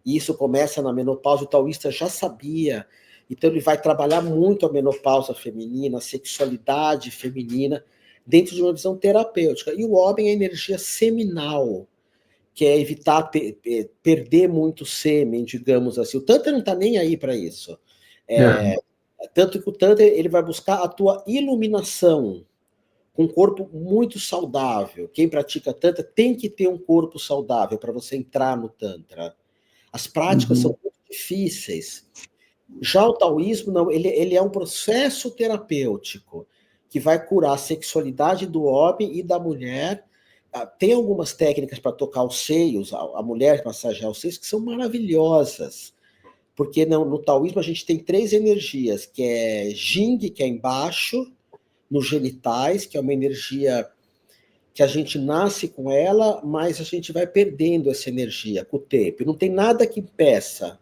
E isso começa na menopausa, o taoísta já sabia. Então ele vai trabalhar muito a menopausa feminina, a sexualidade feminina, dentro de uma visão terapêutica. E o homem é a energia seminal, que é evitar perder muito sêmen, digamos assim. O Tantra não está nem aí para isso. Tanto que o Tantra ele vai buscar a tua iluminação, com um corpo muito saudável. Quem pratica Tantra tem que ter um corpo saudável para você entrar no Tantra. As práticas são muito difíceis. Já o taoísmo, não, ele é um processo terapêutico que vai curar a sexualidade do homem e da mulher. Tem algumas técnicas para tocar os seios, a mulher massagear os seios, que são maravilhosas. Porque no taoísmo a gente tem 3 energias, que é Jing, que é embaixo, nos genitais, que é uma energia que a gente nasce com ela, mas a gente vai perdendo essa energia com o tempo. Não tem nada que impeça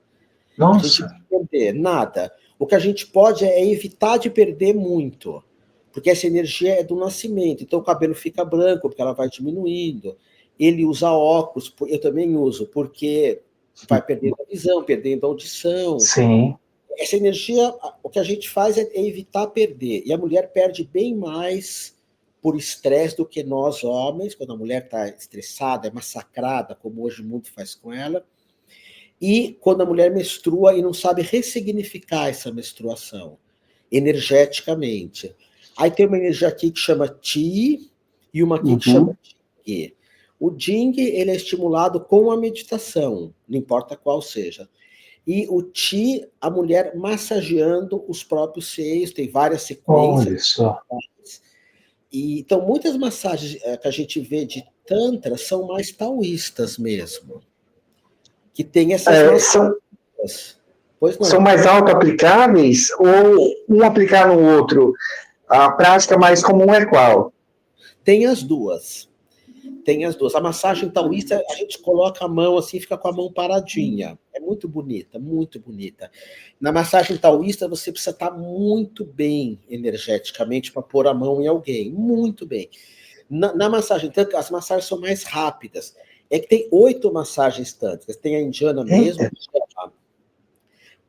a gente nossa, perder, nada. O que a gente pode é evitar de perder muito, porque essa energia é do nascimento. Então o cabelo fica branco, porque ela vai diminuindo. Ele usa óculos, eu também uso, porque vai perdendo a visão, perdendo a audição. sim. Essa energia, o que a gente faz é evitar perder. E a mulher perde bem mais por estresse do que nós, homens, quando a mulher está estressada, é massacrada, como hoje o mundo faz com ela. E quando a mulher menstrua e não sabe ressignificar essa menstruação, energeticamente. Aí tem uma energia aqui que chama Qi e uma aqui que chama Jing. O Jing, ele é estimulado com a meditação, não importa qual seja. E o Qi, a mulher massageando os próprios seios, tem várias sequências. Olha só. E, então, muitas massagens que a gente vê de Tantra são mais taoístas mesmo, que tem essas massagens. Pois não. São mais auto-aplicáveis ou um aplicar no outro? A prática mais comum é qual? Tem as duas. Tem as duas. A massagem taoísta, a gente coloca a mão assim, fica com a mão paradinha. É muito bonita, muito bonita. Na massagem taoísta, você precisa estar muito bem energeticamente para pôr a mão em alguém. Muito bem. Na massagem tântrica, as massagens são mais rápidas. É que tem 8 massagens tântricas. Tem a indiana mesmo, que chama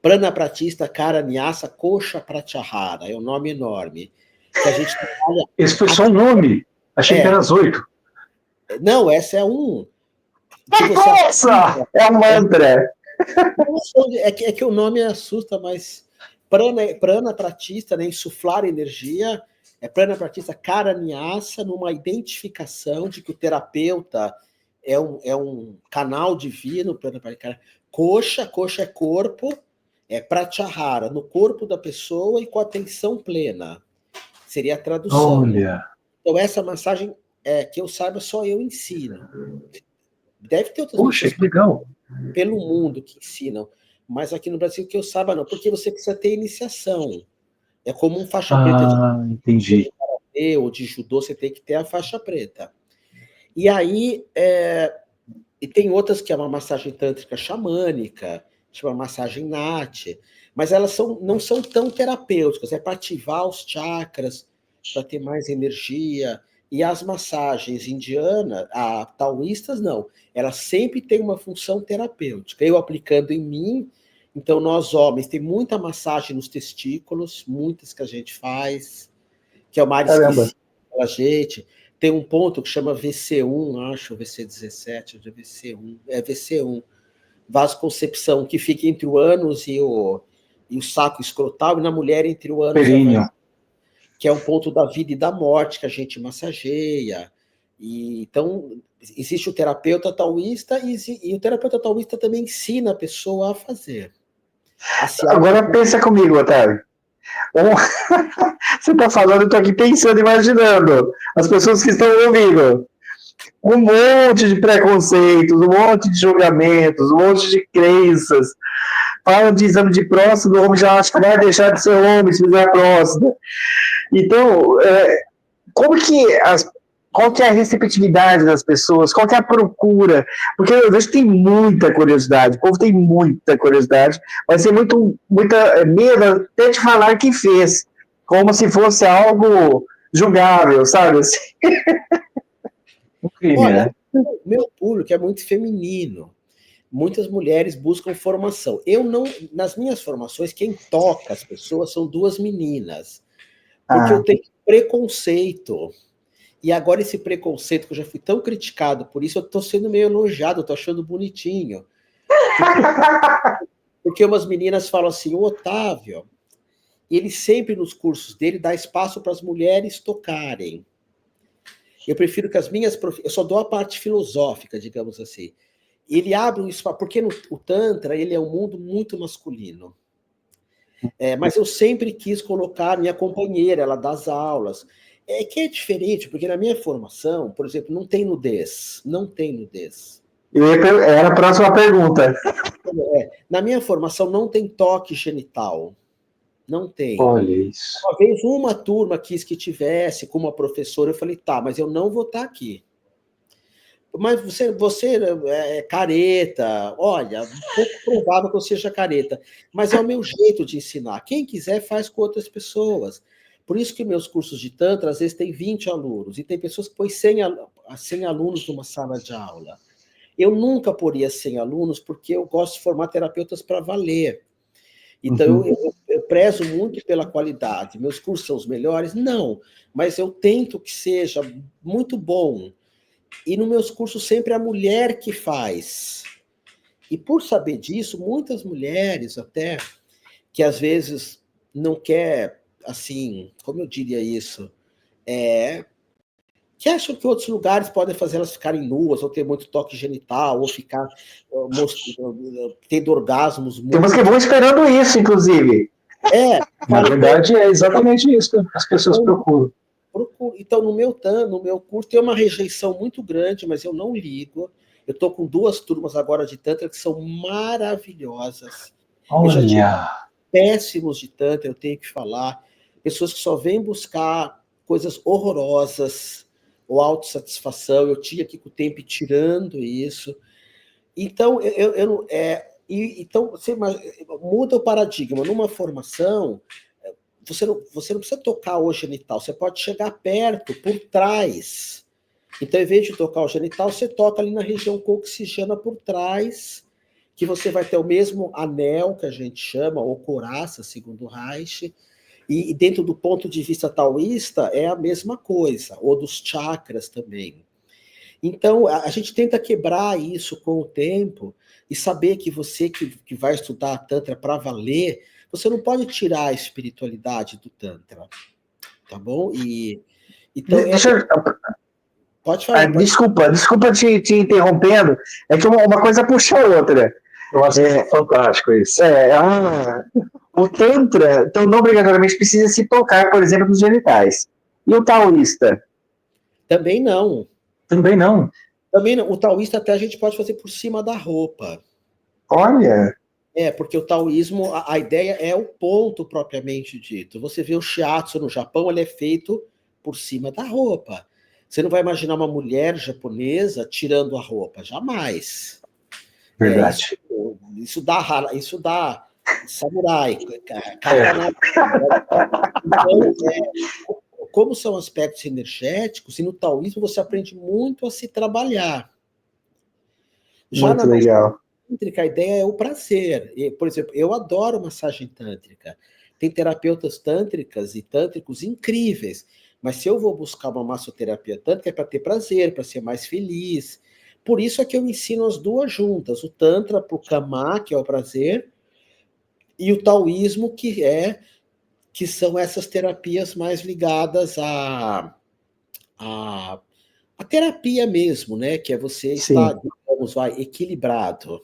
Pranapratista Karanyasa Kosha Pratyahara. É um nome enorme. Que a gente trabalha... Esse foi só um nome. Achei que eram as 8. Não, essa é um. Nossa! É um mantra. É que o nome assusta, mas pranapratista, né, insuflar energia, é pranapratista karanyasa, numa identificação de que o terapeuta é um canal divino, coxa é corpo, é pratyahara, no corpo da pessoa e com atenção plena. Seria a tradução. Olha. Então, essa massagem, que eu saiba, só eu ensino. Deve ter outras Puxa, que legal. pelo mundo que ensinam, mas aqui no Brasil que eu saiba não, porque você precisa ter iniciação. É como um faixa preta entendi. karatê ou de judô, você tem que ter a faixa preta. E aí, e tem outras que é uma massagem tântrica xamânica, tipo uma massagem Nat, mas elas não são tão terapêuticas, é para ativar os chakras, para ter mais energia. E as massagens indianas, taoístas, não. Elas sempre têm uma função terapêutica. Eu aplicando em mim, Então, nós homens, tem muita massagem nos testículos, muitas que a gente faz, que é o mais Caramba. esquecido pela gente. Tem um ponto que chama VC1, acho, VC17, ou VC1, é VC1, vasoconcepção, que fica entre o ânus e o saco escrotal, e na mulher entre o ânus e a vagina, que é um ponto da vida e da morte que a gente massageia. E, então, existe o terapeuta taoísta e o terapeuta taoísta também ensina a pessoa a fazer. Agora pensa comigo, Otávio. Você está falando, eu estou aqui pensando, imaginando. As pessoas que estão ouvindo. Um monte de preconceitos, um monte de julgamentos, um monte de crenças. Fala de exame de próstata, o homem já acha que vai deixar de ser homem se fizer a próstata. Então, qual que é a receptividade das pessoas? Qual que é a procura? Porque eu vejo que tem muita curiosidade, o povo tem muita curiosidade, mas tem muita medo até de falar que fez, como se fosse algo julgável, sabe? Assim. Um crime, olha, né? Meu público é muito feminino. Muitas mulheres buscam formação. Nas minhas formações, quem toca as pessoas são duas meninas. Porque eu tenho preconceito. E agora esse preconceito, que eu já fui tão criticado por isso, eu estou sendo meio elogiado, eu estou achando bonitinho. Porque umas meninas falam assim, o Otávio, ele sempre nos cursos dele dá espaço para as mulheres tocarem. Eu prefiro que as minhas... Eu só dou a parte filosófica, digamos assim. Ele abre um espaço... Porque o Tantra, ele é um mundo muito masculino. Mas eu sempre quis colocar minha companheira, ela dá as aulas. Que é diferente, porque na minha formação, por exemplo, não tem nudez. Não tem nudez. Era a próxima pergunta. Na minha formação não tem toque genital. Não tem. Olha isso. Uma vez uma turma quis que tivesse com uma professora, eu falei, tá, mas eu não vou estar aqui. Mas você é careta, olha, um pouco provável que eu seja careta, mas é o meu jeito de ensinar. Quem quiser faz com outras pessoas. Por isso que meus cursos de Tantra, às vezes, tem 20 alunos, e tem pessoas que põem 100 alunos numa sala de aula. Eu nunca poria 100 alunos, porque eu gosto de formar terapeutas para valer. Então, eu prezo muito pela qualidade. Meus cursos são os melhores? Não, mas eu tento que seja muito bom. E nos meus cursos sempre é a mulher que faz. E por saber disso, muitas mulheres até, que às vezes não quer, assim, como eu diria isso, que acham que outros lugares podem fazer elas ficarem nuas, ou ter muito toque genital, ou ficar tendo orgasmos. Tem umas que vão esperando isso, inclusive. Na verdade, é exatamente isso que as pessoas procuram. Então, no meu curso tem uma rejeição muito grande, mas eu não ligo. Eu estou com 2 turmas agora de Tantra que são maravilhosas. Olha. Eu já tive péssimos de Tantra, eu tenho que falar. Pessoas que só vêm buscar coisas horrorosas ou autossatisfação. Eu tinha que, com o tempo, ir tirando isso. Então, então você muda o paradigma. Numa formação... Você não precisa tocar o genital, você pode chegar perto, por trás. Então, em vez de tocar o genital, você toca ali na região coxígena por trás, que você vai ter o mesmo anel, que a gente chama, ou coraça, segundo o Reich, e dentro do ponto de vista taoísta, é a mesma coisa, ou dos chakras também. Então, a gente tenta quebrar isso com o tempo, e saber que você que vai estudar Tantra para valer, você não pode tirar a espiritualidade do Tantra, tá bom? Então, pode falar. Desculpa te interrompendo, é que uma coisa puxa a outra. Eu acho que é fantástico isso. O Tantra, então, não obrigatoriamente precisa se tocar, por exemplo, nos genitais. E o taoísta? Também não. Também não. O taoísta até a gente pode fazer por cima da roupa. Olha... Porque o taoísmo, a ideia é o ponto propriamente dito. Você vê o shiatsu no Japão, ele é feito por cima da roupa. Você não vai imaginar uma mulher japonesa tirando a roupa, jamais. Verdade. Isso dá samurai. Como são aspectos energéticos, e no taoísmo você aprende muito a se trabalhar. Muito legal. tântrica, a ideia é o prazer. Por exemplo, eu adoro massagem tântrica. Tem terapeutas tântricas e tântricos incríveis, mas se eu vou buscar uma massoterapia tântrica é para ter prazer, para ser mais feliz. Por isso é que eu ensino as duas juntas, o tantra para o kama, que é o prazer, e o taoísmo, que são essas terapias mais ligadas a terapia mesmo, né? Que é você Sim. estar, digamos, equilibrado.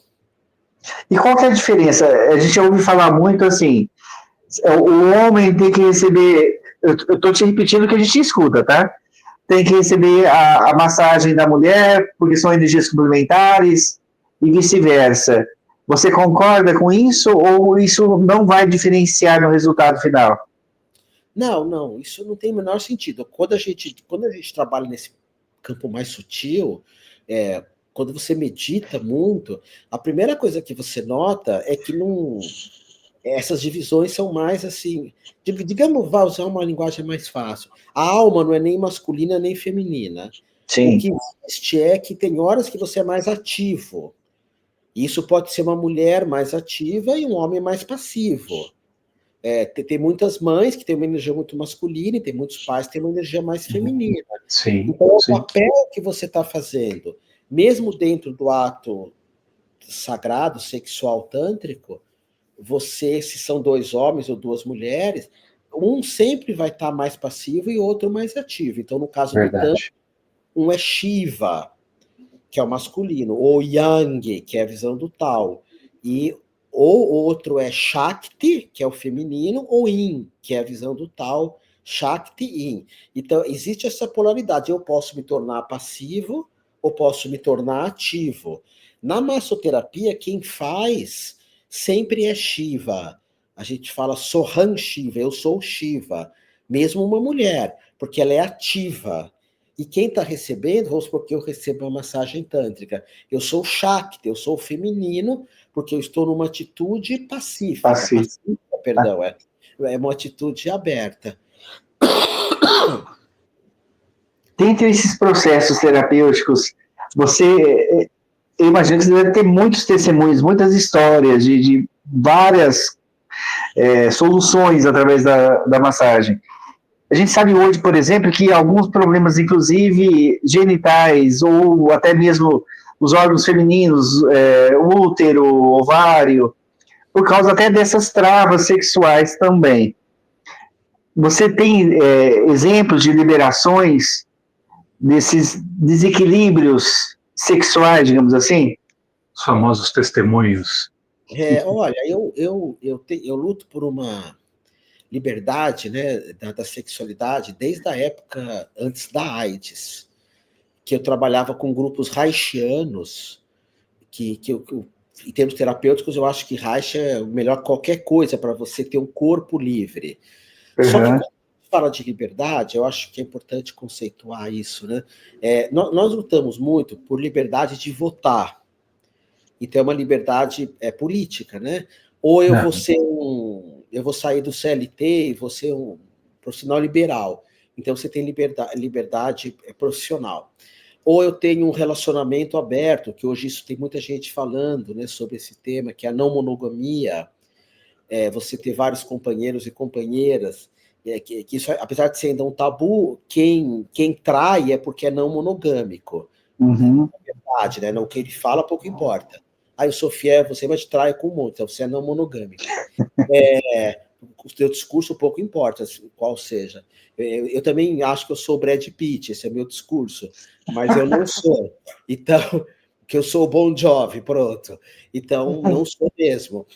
E qual que é a diferença? A gente ouve falar muito assim, o homem tem que receber, eu estou te repetindo o que a gente escuta, tá? Tem que receber a massagem da mulher, porque são energias complementares, e vice-versa. Você concorda com isso, ou isso não vai diferenciar no resultado final? Não, isso não tem o menor sentido. Quando a gente trabalha nesse campo mais sutil, quando você medita muito, a primeira coisa que você nota é que essas divisões são mais assim, digamos, vai usar uma linguagem mais fácil. A alma não é nem masculina nem feminina. Sim. O que existe é que tem horas que você é mais ativo. Isso pode ser uma mulher mais ativa e um homem mais passivo. Tem muitas mães que têm uma energia muito masculina e tem muitos pais que têm uma energia mais feminina. Sim, então, o sim. papel que você está fazendo, mesmo dentro do ato sagrado, sexual, tântrico, você, se são dois homens ou duas mulheres, um sempre vai estar mais passivo e outro mais ativo. Então, no caso do Tantra, um é Shiva, que é o masculino, ou Yang, que é a visão do Tao, ou outro é Shakti, que é o feminino, ou Yin, que é a visão do Tao, Shakti e Yin. Então, existe essa polaridade. Eu posso me tornar passivo ou posso me tornar ativo. Na massoterapia, quem faz sempre é Shiva. A gente fala Soham Shiva, eu sou Shiva. Mesmo uma mulher, porque ela é ativa. E quem está recebendo, vamos supor que eu recebo uma massagem tântrica. Eu sou Shakti, eu sou feminino, porque eu estou numa atitude pacífica, perdão, é uma atitude aberta. Dentre esses processos terapêuticos, eu imagino que você deve ter muitos testemunhos, muitas histórias de várias soluções através da massagem. A gente sabe hoje, por exemplo, que alguns problemas, inclusive genitais, ou até mesmo os órgãos femininos, útero, ovário, por causa até dessas travas sexuais também. Você tem exemplos de liberações desses desequilíbrios sexuais, digamos assim? Os famosos testemunhos. Olha, eu luto por uma liberdade, né, da sexualidade desde a época antes da AIDS, que eu trabalhava com grupos haitianos, em termos terapêuticos, eu acho que Reich é melhor qualquer coisa para você ter um corpo livre. Uhum. Só que quando fala de liberdade, eu acho que é importante conceituar isso, né? Nós lutamos muito por liberdade de votar. Então é uma liberdade política, né? Ou eu vou sair do CLT e vou ser um profissional liberal. Então você tem liberdade profissional. Ou eu tenho um relacionamento aberto, que hoje isso tem muita gente falando, né, sobre esse tema, que é a não monogamia, você ter vários companheiros e companheiras, que isso, apesar de ser ainda um tabu, quem trai é porque é não monogâmico. Uhum. É verdade, né? O que ele fala pouco importa. Eu sou fiel, você vai te trair com um monte, então você é não monogâmico. O teu discurso pouco importa, qual seja. Eu também acho que eu sou o Brad Pitt, esse é meu discurso, mas eu não sou. Então, que eu sou o Bon Jovi, pronto. Então, não sou mesmo.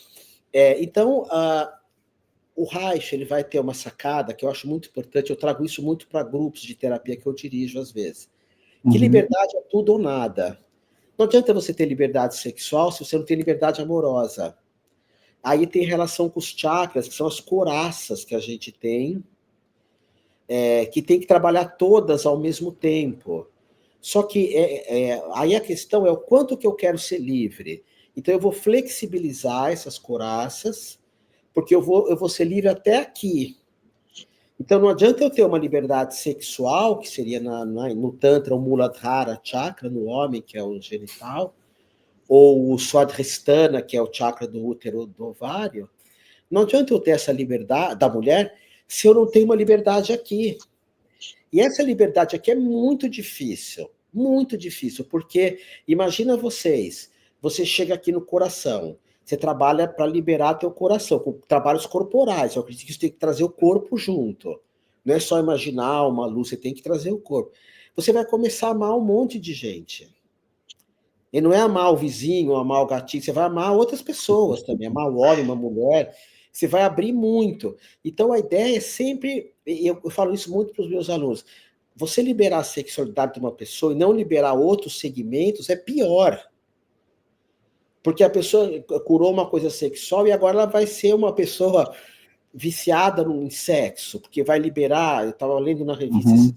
Então, o Reich, ele vai ter uma sacada que eu acho muito importante, eu trago isso muito para grupos de terapia que eu dirijo às vezes. Que liberdade é tudo ou nada. Não adianta você ter liberdade sexual se você não tem liberdade amorosa. Aí tem relação com os chakras, que são as couraças que a gente tem, que tem que trabalhar todas ao mesmo tempo. Só que aí a questão é o quanto que eu quero ser livre. Então eu vou flexibilizar essas couraças, porque eu vou ser livre até aqui. Então não adianta eu ter uma liberdade sexual, que seria no Tantra, o Muladhara Chakra, no homem, que é o genital, ou o Swadhisthana, que é o chakra do útero do ovário, não adianta eu ter essa liberdade da mulher se eu não tenho uma liberdade aqui. E essa liberdade aqui é muito difícil, porque imagina você chega aqui no coração, você trabalha para liberar teu coração, com trabalhos corporais, eu acredito que você tem que trazer o corpo junto, não é só imaginar uma luz, você tem que trazer o corpo. Você vai começar a amar um monte de gente. E não é amar o vizinho, amar o gatinho, você vai amar outras pessoas também, amar o homem, uma mulher, você vai abrir muito. Então a ideia é sempre, eu falo isso muito para os meus alunos, você liberar a sexualidade de uma pessoa e não liberar outros segmentos é pior. Porque a pessoa curou uma coisa sexual e agora ela vai ser uma pessoa viciada em sexo, porque vai liberar, eu estava lendo na revista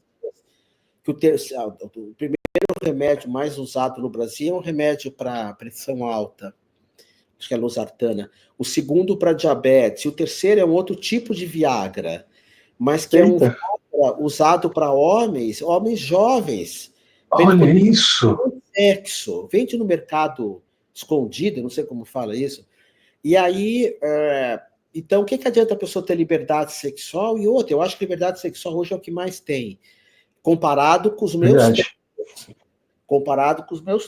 que o primeiro remédio mais usado no Brasil é um remédio para pressão alta, acho que é losartana. O segundo para diabetes, e o terceiro é um outro tipo de Viagra, mas que é um Viagra usado para homens jovens. Olha isso! Sexo, vende no mercado escondido, não sei como fala isso. E aí, então, o que adianta a pessoa ter liberdade sexual? E outra, eu acho que liberdade sexual hoje é o que mais tem, comparado com os meus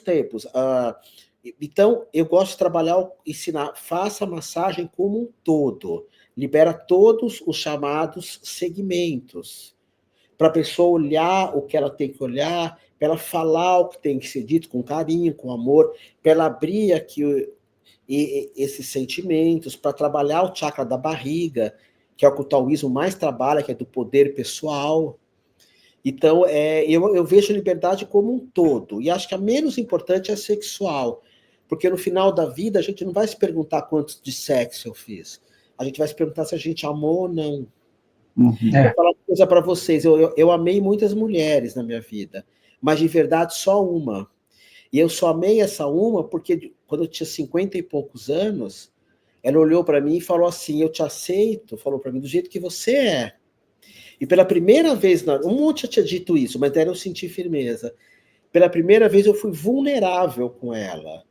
tempos. Então, eu gosto de trabalhar, ensinar, faça a massagem como um todo, libera todos os chamados segmentos, para a pessoa olhar o que ela tem que olhar, para ela falar o que tem que ser dito com carinho, com amor, para ela abrir aqui esses sentimentos, para trabalhar o chakra da barriga, que é o que o taoísmo mais trabalha, que é do poder pessoal. Então, eu vejo a liberdade como um todo, e acho que a menos importante é a sexual, porque no final da vida a gente não vai se perguntar quantos de sexo eu fiz, a gente vai se perguntar se a gente amou ou não. Vou falar uma coisa para vocês, eu amei muitas mulheres na minha vida, mas de verdade só uma. E eu só amei essa uma porque quando eu tinha 50 e poucos anos, ela olhou para mim e falou assim, eu te aceito, falou para mim, do jeito que você é. E pela primeira vez, um monte já tinha dito isso, mas eu senti firmeza. Pela primeira vez eu fui vulnerável com ela.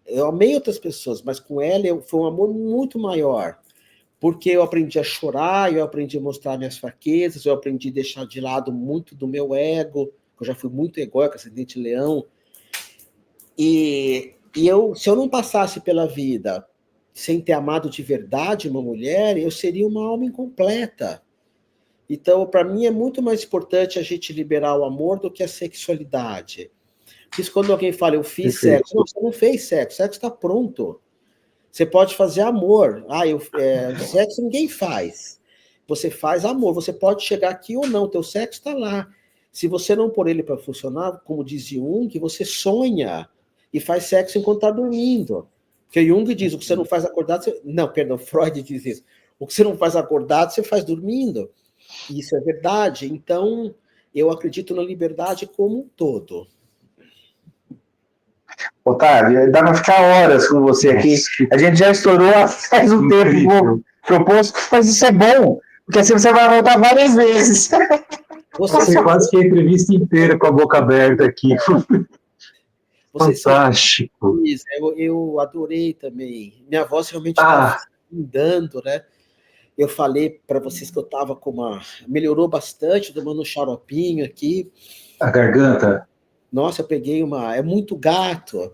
Eu amei outras pessoas, mas com ela foi um amor muito maior. Porque eu aprendi a chorar, eu aprendi a mostrar minhas fraquezas, eu aprendi a deixar de lado muito do meu ego, eu já fui muito egóico, ascendente leão. E se eu não passasse pela vida sem ter amado de verdade uma mulher, eu seria uma alma incompleta. Então, para mim, é muito mais importante a gente liberar o amor do que a sexualidade. Por isso, quando alguém fala, eu fiz sexo, não, você não fez sexo, o sexo está pronto. Você pode fazer amor. Sexo ninguém faz. Você faz amor. Você pode chegar aqui ou não. Teu sexo está lá. Se você não pôr ele para funcionar, como diz Jung, você sonha e faz sexo enquanto está dormindo. Porque Jung diz, o que você não faz acordado... Não, perdão, Freud diz isso. O que você não faz acordado, você faz dormindo. E isso é verdade. Então, eu acredito na liberdade como um todo. Otávio, dá para ficar horas com você aqui. A gente já estourou faz um tempo proposto, mas isso é bom, porque assim você vai voltar várias vezes. Você quase que a entrevista inteira com a boca aberta aqui. Fantástico. Eu adorei também. Minha voz realmente está andando, né? Eu falei para vocês que eu estava com melhorou bastante, tomando um xaropinho aqui. A garganta? Nossa, eu peguei é muito gato.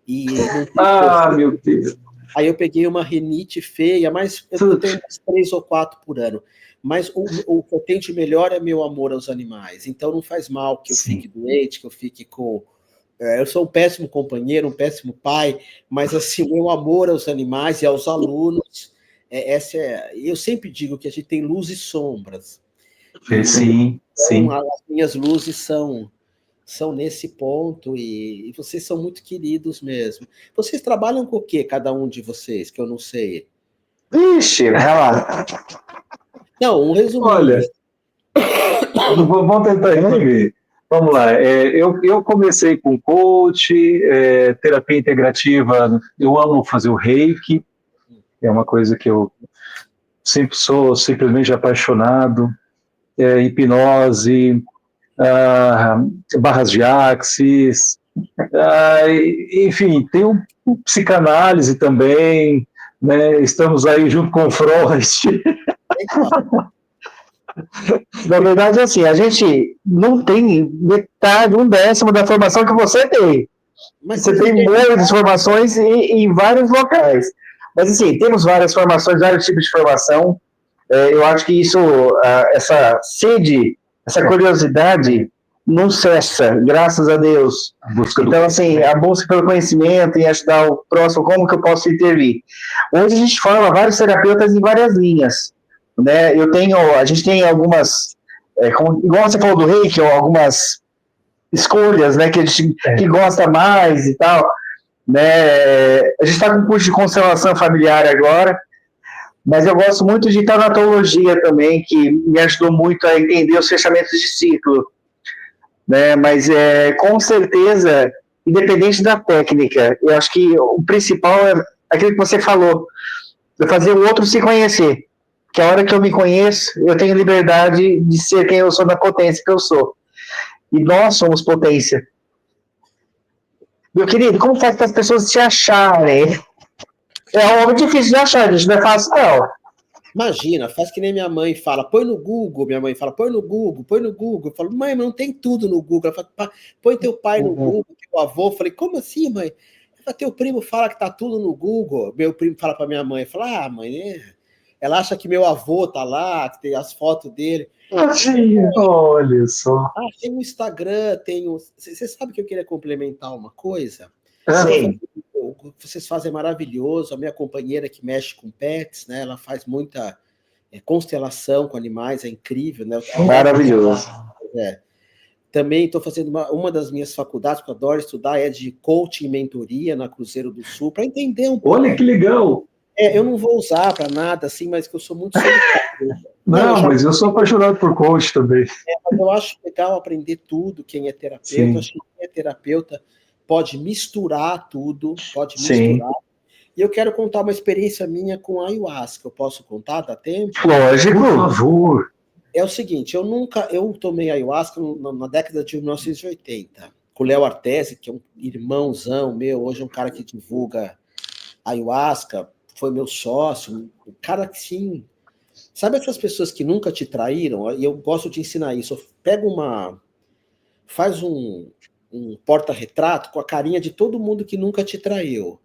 Meu Deus. Aí eu peguei uma rinite feia, mas eu tenho umas 3 ou 4 por ano. Mas o que eu tenho de melhor é meu amor aos animais. Então não faz mal que eu fique doente, que eu fique com... Eu sou um péssimo companheiro, um péssimo pai, mas assim, o meu amor aos animais e aos alunos, eu sempre digo que a gente tem luz e sombras. Sim. As minhas luzes são nesse ponto e vocês são muito queridos mesmo. Vocês trabalham com o quê, cada um de vocês, que eu não sei? Vixe, vai lá. Não, um resumo. Olha, vamos tentar resumir. Vamos lá, eu comecei com coach, terapia integrativa, eu amo fazer o reiki, é uma coisa que eu sempre sou simplesmente apaixonado, hipnose, barras de axis, Enfim, tem um psicanálise também, né? Estamos aí junto com o Freud. Na verdade, assim, a gente não tem metade, um décimo da formação que você tem. Mas Você tem muitas formações em vários locais. Mas, assim, temos várias formações, vários tipos de formação. Eu acho que isso, essa sede, essa curiosidade não cessa, graças a Deus. Então, assim, a busca pelo conhecimento e ajudar o próximo, como que eu posso intervir? Hoje a gente forma vários terapeutas em várias linhas. Né? A gente tem algumas, igual você falou do reiki, algumas escolhas, né, que a gente que gosta mais e tal. Né? A gente está com um curso de constelação familiar agora, mas eu gosto muito de tanatologia também, que me ajudou muito a entender os fechamentos de ciclo. Né? Mas com certeza, independente da técnica, eu acho que o principal é aquilo que você falou, de fazer o outro se conhecer. Que a hora que eu me conheço, eu tenho liberdade de ser quem eu sou, da potência que eu sou. E nós somos potência. Meu querido, como faz para as pessoas te acharem? É algo difícil de achar, gente, não é fácil, não. Imagina, faz que nem minha mãe fala, põe no Google, minha mãe fala, põe no Google, põe no Google. Eu falo, mãe, mas não tem tudo no Google. Ela fala, põe teu pai no Google, teu avô. Eu falei, como assim, mãe? Falo, teu primo fala que tá tudo no Google. Meu primo fala pra minha mãe, fala, mãe, ela acha que meu avô tá lá, que tem as fotos dele. Olha só. Tem um Instagram, tem um... Você sabe que eu queria complementar uma coisa? Sim. O que vocês fazem é maravilhoso. A minha companheira que mexe com pets, né? Ela faz muita constelação com animais, é incrível, né? Maravilhoso. Também estou fazendo uma das minhas faculdades, que eu adoro estudar, é de coaching e mentoria na Cruzeiro do Sul, para entender um pouco. Olha que legal! Eu não vou usar para nada, assim, mas que eu sou muito solitário. Não, mas eu sou apaixonado por coach também. Mas eu acho legal aprender tudo, quem é terapeuta. Eu acho que quem é terapeuta pode misturar tudo, pode misturar. E eu quero contar uma experiência minha com a ayahuasca. Eu posso contar? Dá tempo? Lógico. Por favor. É o seguinte, eu tomei ayahuasca na década de 1980, com o Léo Artesi, que é um irmãozão meu, hoje é um cara que divulga ayahuasca, foi meu sócio, um cara que sim. Sabe essas pessoas que nunca te traíram? E eu gosto de ensinar isso. Faz um porta-retrato com a carinha de todo mundo que nunca te traiu.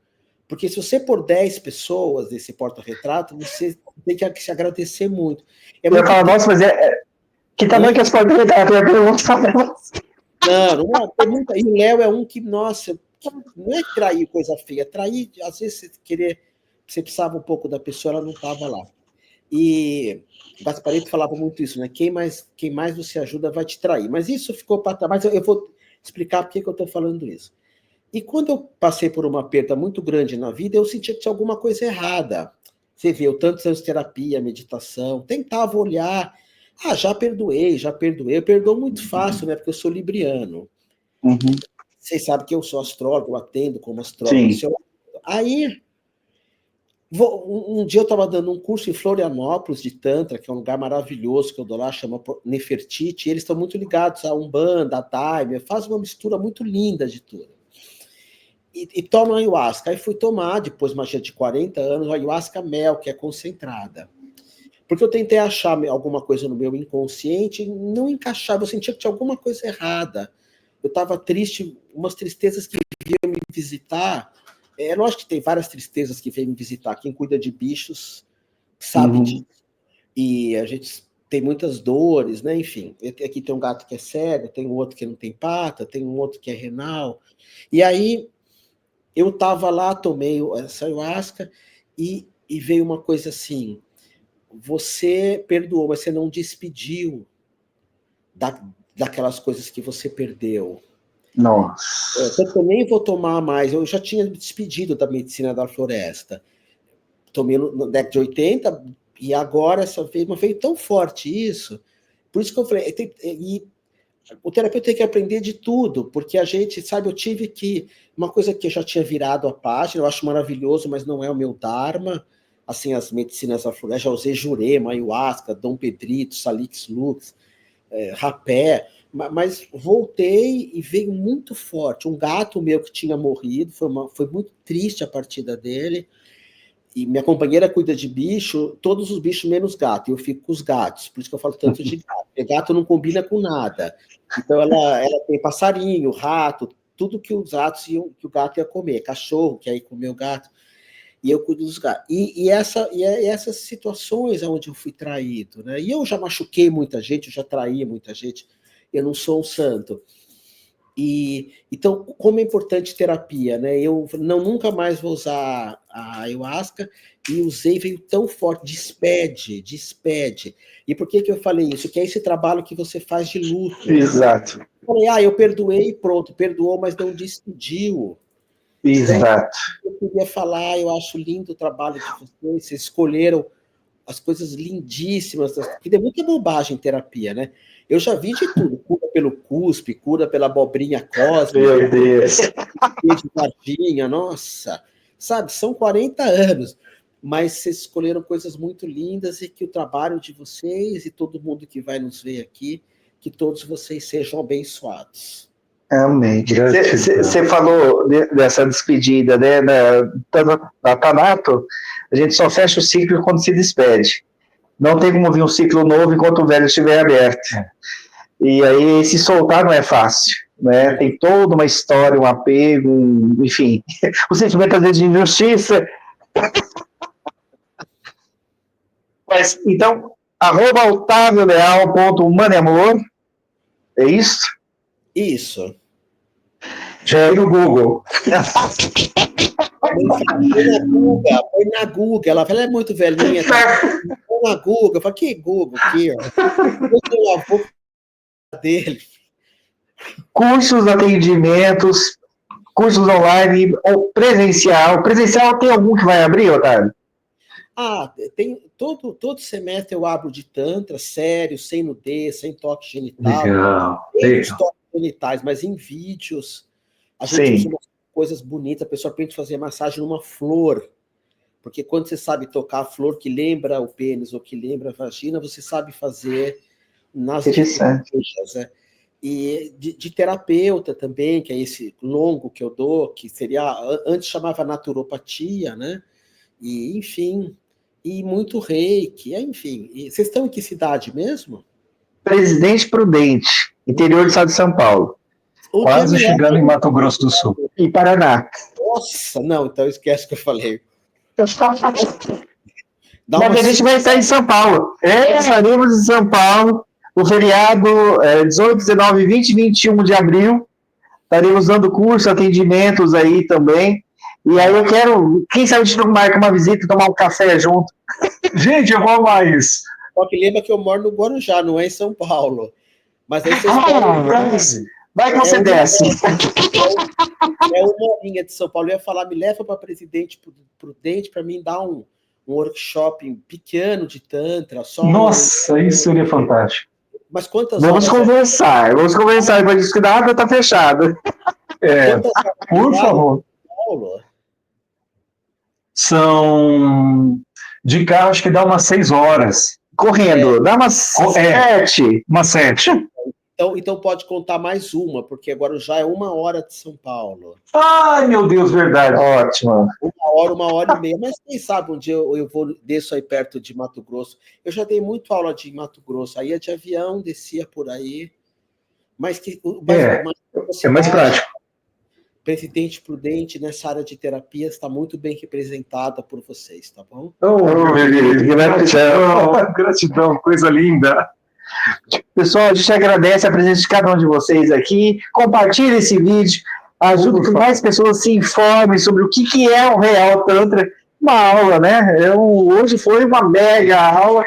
Porque se você pôr 10 pessoas nesse porta-retrato, você tem que se agradecer muito. Eu falo, nossa, mas que tamanho que as porta-retratos? Eu pergunto para você. Não é pergunta. E o Léo é um que, nossa, não é trair coisa feia. Trair, às vezes, você precisava um pouco da pessoa, ela não estava lá. E o Gasparetto falava muito isso, né? Quem mais você ajuda vai te trair. Mas isso ficou para trás. Mas eu vou explicar por que eu estou falando isso. E quando eu passei por uma perda muito grande na vida, eu sentia que tinha alguma coisa errada. Você vê, eu tantos anos de terapia, meditação, tentava olhar. Já perdoei. Eu perdoo muito fácil, né? Porque eu sou libriano. Vocês sabem que eu sou astrólogo, eu atendo como astrólogo. Sim. Aí, um dia eu estava dando um curso em Florianópolis de Tantra, que é um lugar maravilhoso que eu dou lá, chama Nefertiti, e eles estão muito ligados a Umbanda, a Daime, faz uma mistura muito linda de tudo. E toma ayahuasca. Aí fui tomar, depois de 40 anos, a ayahuasca mel, que é concentrada. Porque eu tentei achar alguma coisa no meu inconsciente e não encaixava, eu sentia que tinha alguma coisa errada. Eu estava triste, umas tristezas que vinham me visitar. Lógico que tem várias tristezas que vêm me visitar. Quem cuida de bichos sabe disso. E a gente tem muitas dores, né? Enfim, aqui tem um gato que é cego, tem um outro que não tem pata, tem um outro que é renal. E aí eu estava lá, tomei essa ayahuasca e veio uma coisa assim: você perdoou, mas você não despediu daquelas coisas que você perdeu. Nossa. Eu também vou tomar mais. Eu já tinha me despedido da medicina da floresta. Tomei na década de 80 e agora essa vez, mas veio tão forte isso. Por isso que eu falei, o terapeuta tem que aprender de tudo, porque a gente, sabe, eu tive que... Uma coisa que eu já tinha virado a página, eu acho maravilhoso, mas não é o meu dharma. Assim, as medicinas da floresta, já usei Jurema, Ayahuasca, Dom Pedrito, Salix Lux, rapé, Mas voltei e veio muito forte. Um gato meu que tinha morrido, foi muito triste a partida dele. E minha companheira cuida de bicho, todos os bichos menos gato, e eu fico com os gatos, por isso que eu falo tanto de gato. Porque gato não combina com nada. Então ela tem passarinho, rato, tudo que os gatos que o gato ia comer, cachorro, que aí comeu o gato, e eu cuido dos gatos. E essas situações onde eu fui traído, né? E eu já machuquei muita gente, eu já traí muita gente, eu não sou um santo. Então, como é importante terapia, né? Eu nunca mais vou usar a ayahuasca, e usei, veio tão forte, despede. E por que eu falei isso? Que é esse trabalho que você faz de luto. Exato. Eu falei, eu perdoei e pronto, perdoou, mas não despediu. Exato. Então, eu queria falar, eu acho lindo o trabalho de vocês escolheram as coisas lindíssimas, porque tem muita bobagem em terapia, né? Eu já vi de tudo, cura pelo cuspe, cura pela abobrinha cósmica, Meu Deus. de Varginha, nossa, sabe, são 40 anos, mas vocês escolheram coisas muito lindas e que o trabalho de vocês e todo mundo que vai nos ver aqui, que todos vocês sejam abençoados. Amém. Você falou dessa despedida, né? Da Thanato, a gente só fecha o ciclo quando se despede. Não tem como vir um ciclo novo enquanto o velho estiver aberto. E aí, se soltar não é fácil, né? Tem toda uma história, um apego, enfim. O sentimento, às vezes, de injustiça. Mas, então, @otavioleal.maneamor, é isso? Isso. Já é no Google. Põe na Google. Ela é muito velhinha. Põe na Google. Eu falo, que Google aqui, ó? Eu avô dele. Cursos, atendimentos, cursos online ou presencial. Presencial tem algum que vai abrir, Otávio? Tem todo semestre eu abro de tantra, sério, sem nudez, sem toque genital. Legal. Tem os toques genitais, mas em vídeos. A gente usa coisas bonitas, a pessoa aprende a fazer massagem numa flor. Porque quando você sabe tocar a flor que lembra o pênis ou que lembra a vagina, você sabe fazer nas diferenças, né? E de terapeuta também, que é esse longo que eu dou, que seria, antes chamava naturopatia, né? E, enfim, e muito reiki, enfim. E vocês estão em que cidade mesmo? Presidente Prudente, interior do estado de São Paulo. Quase chegando em Mato Grosso do Sul. E Paraná. Nossa, não, então esquece que eu falei. Mas a gente vai estar em São Paulo. Estaremos em São Paulo, o feriado 18, 19, 20 e 21 de abril. Estaremos dando curso, atendimentos aí também. E aí eu quero, quem sabe a gente não marca uma visita, tomar um café junto. Gente, eu vou mais. Só que lembra que eu moro no Guarujá, não é em São Paulo. Mas aí vocês vai que você desce. É uma horinha de São Paulo. Eu ia falar, me leva para Presidente Prudente para mim dar um workshop pequeno de Tantra. Nossa, isso seria fantástico. Mas quantas horas? Vamos conversar. Depois disso que a data está fechada. Por favor. Paulo? São... De carro, acho que dá umas 6 horas. Correndo, dá umas 7. Umas 7. Então pode contar mais uma, porque agora já é 1 hora de São Paulo. Ai, meu Deus, verdade. Ótimo. 1 hora e meia. Mas quem sabe um dia eu desço aí perto de Mato Grosso. Eu já dei muito aula de Mato Grosso. Aí ia de avião, descia por aí. Mas é mais prático. Presidente Prudente, nessa área de terapia, está muito bem representada por vocês, tá bom? Gratidão, coisa linda. Pessoal, a gente agradece a presença de cada um de vocês aqui. Compartilhe esse vídeo, ajude que mais pessoas se informem sobre o que é o Real Tantra. Uma aula, né? Hoje foi uma mega aula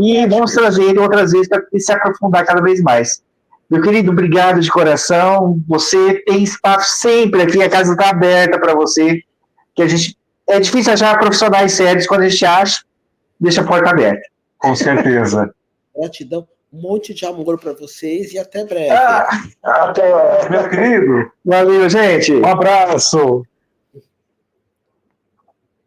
e vamos trazer ele outras vezes para se aprofundar cada vez mais. Meu querido, obrigado de coração. Você tem espaço sempre aqui, a casa está aberta para você. Que a gente é difícil achar profissionais sérios, quando a gente acha, deixa a porta aberta. Com certeza. Gratidão, um monte de amor para vocês e até breve. Até, meu querido. Valeu, gente. Um abraço.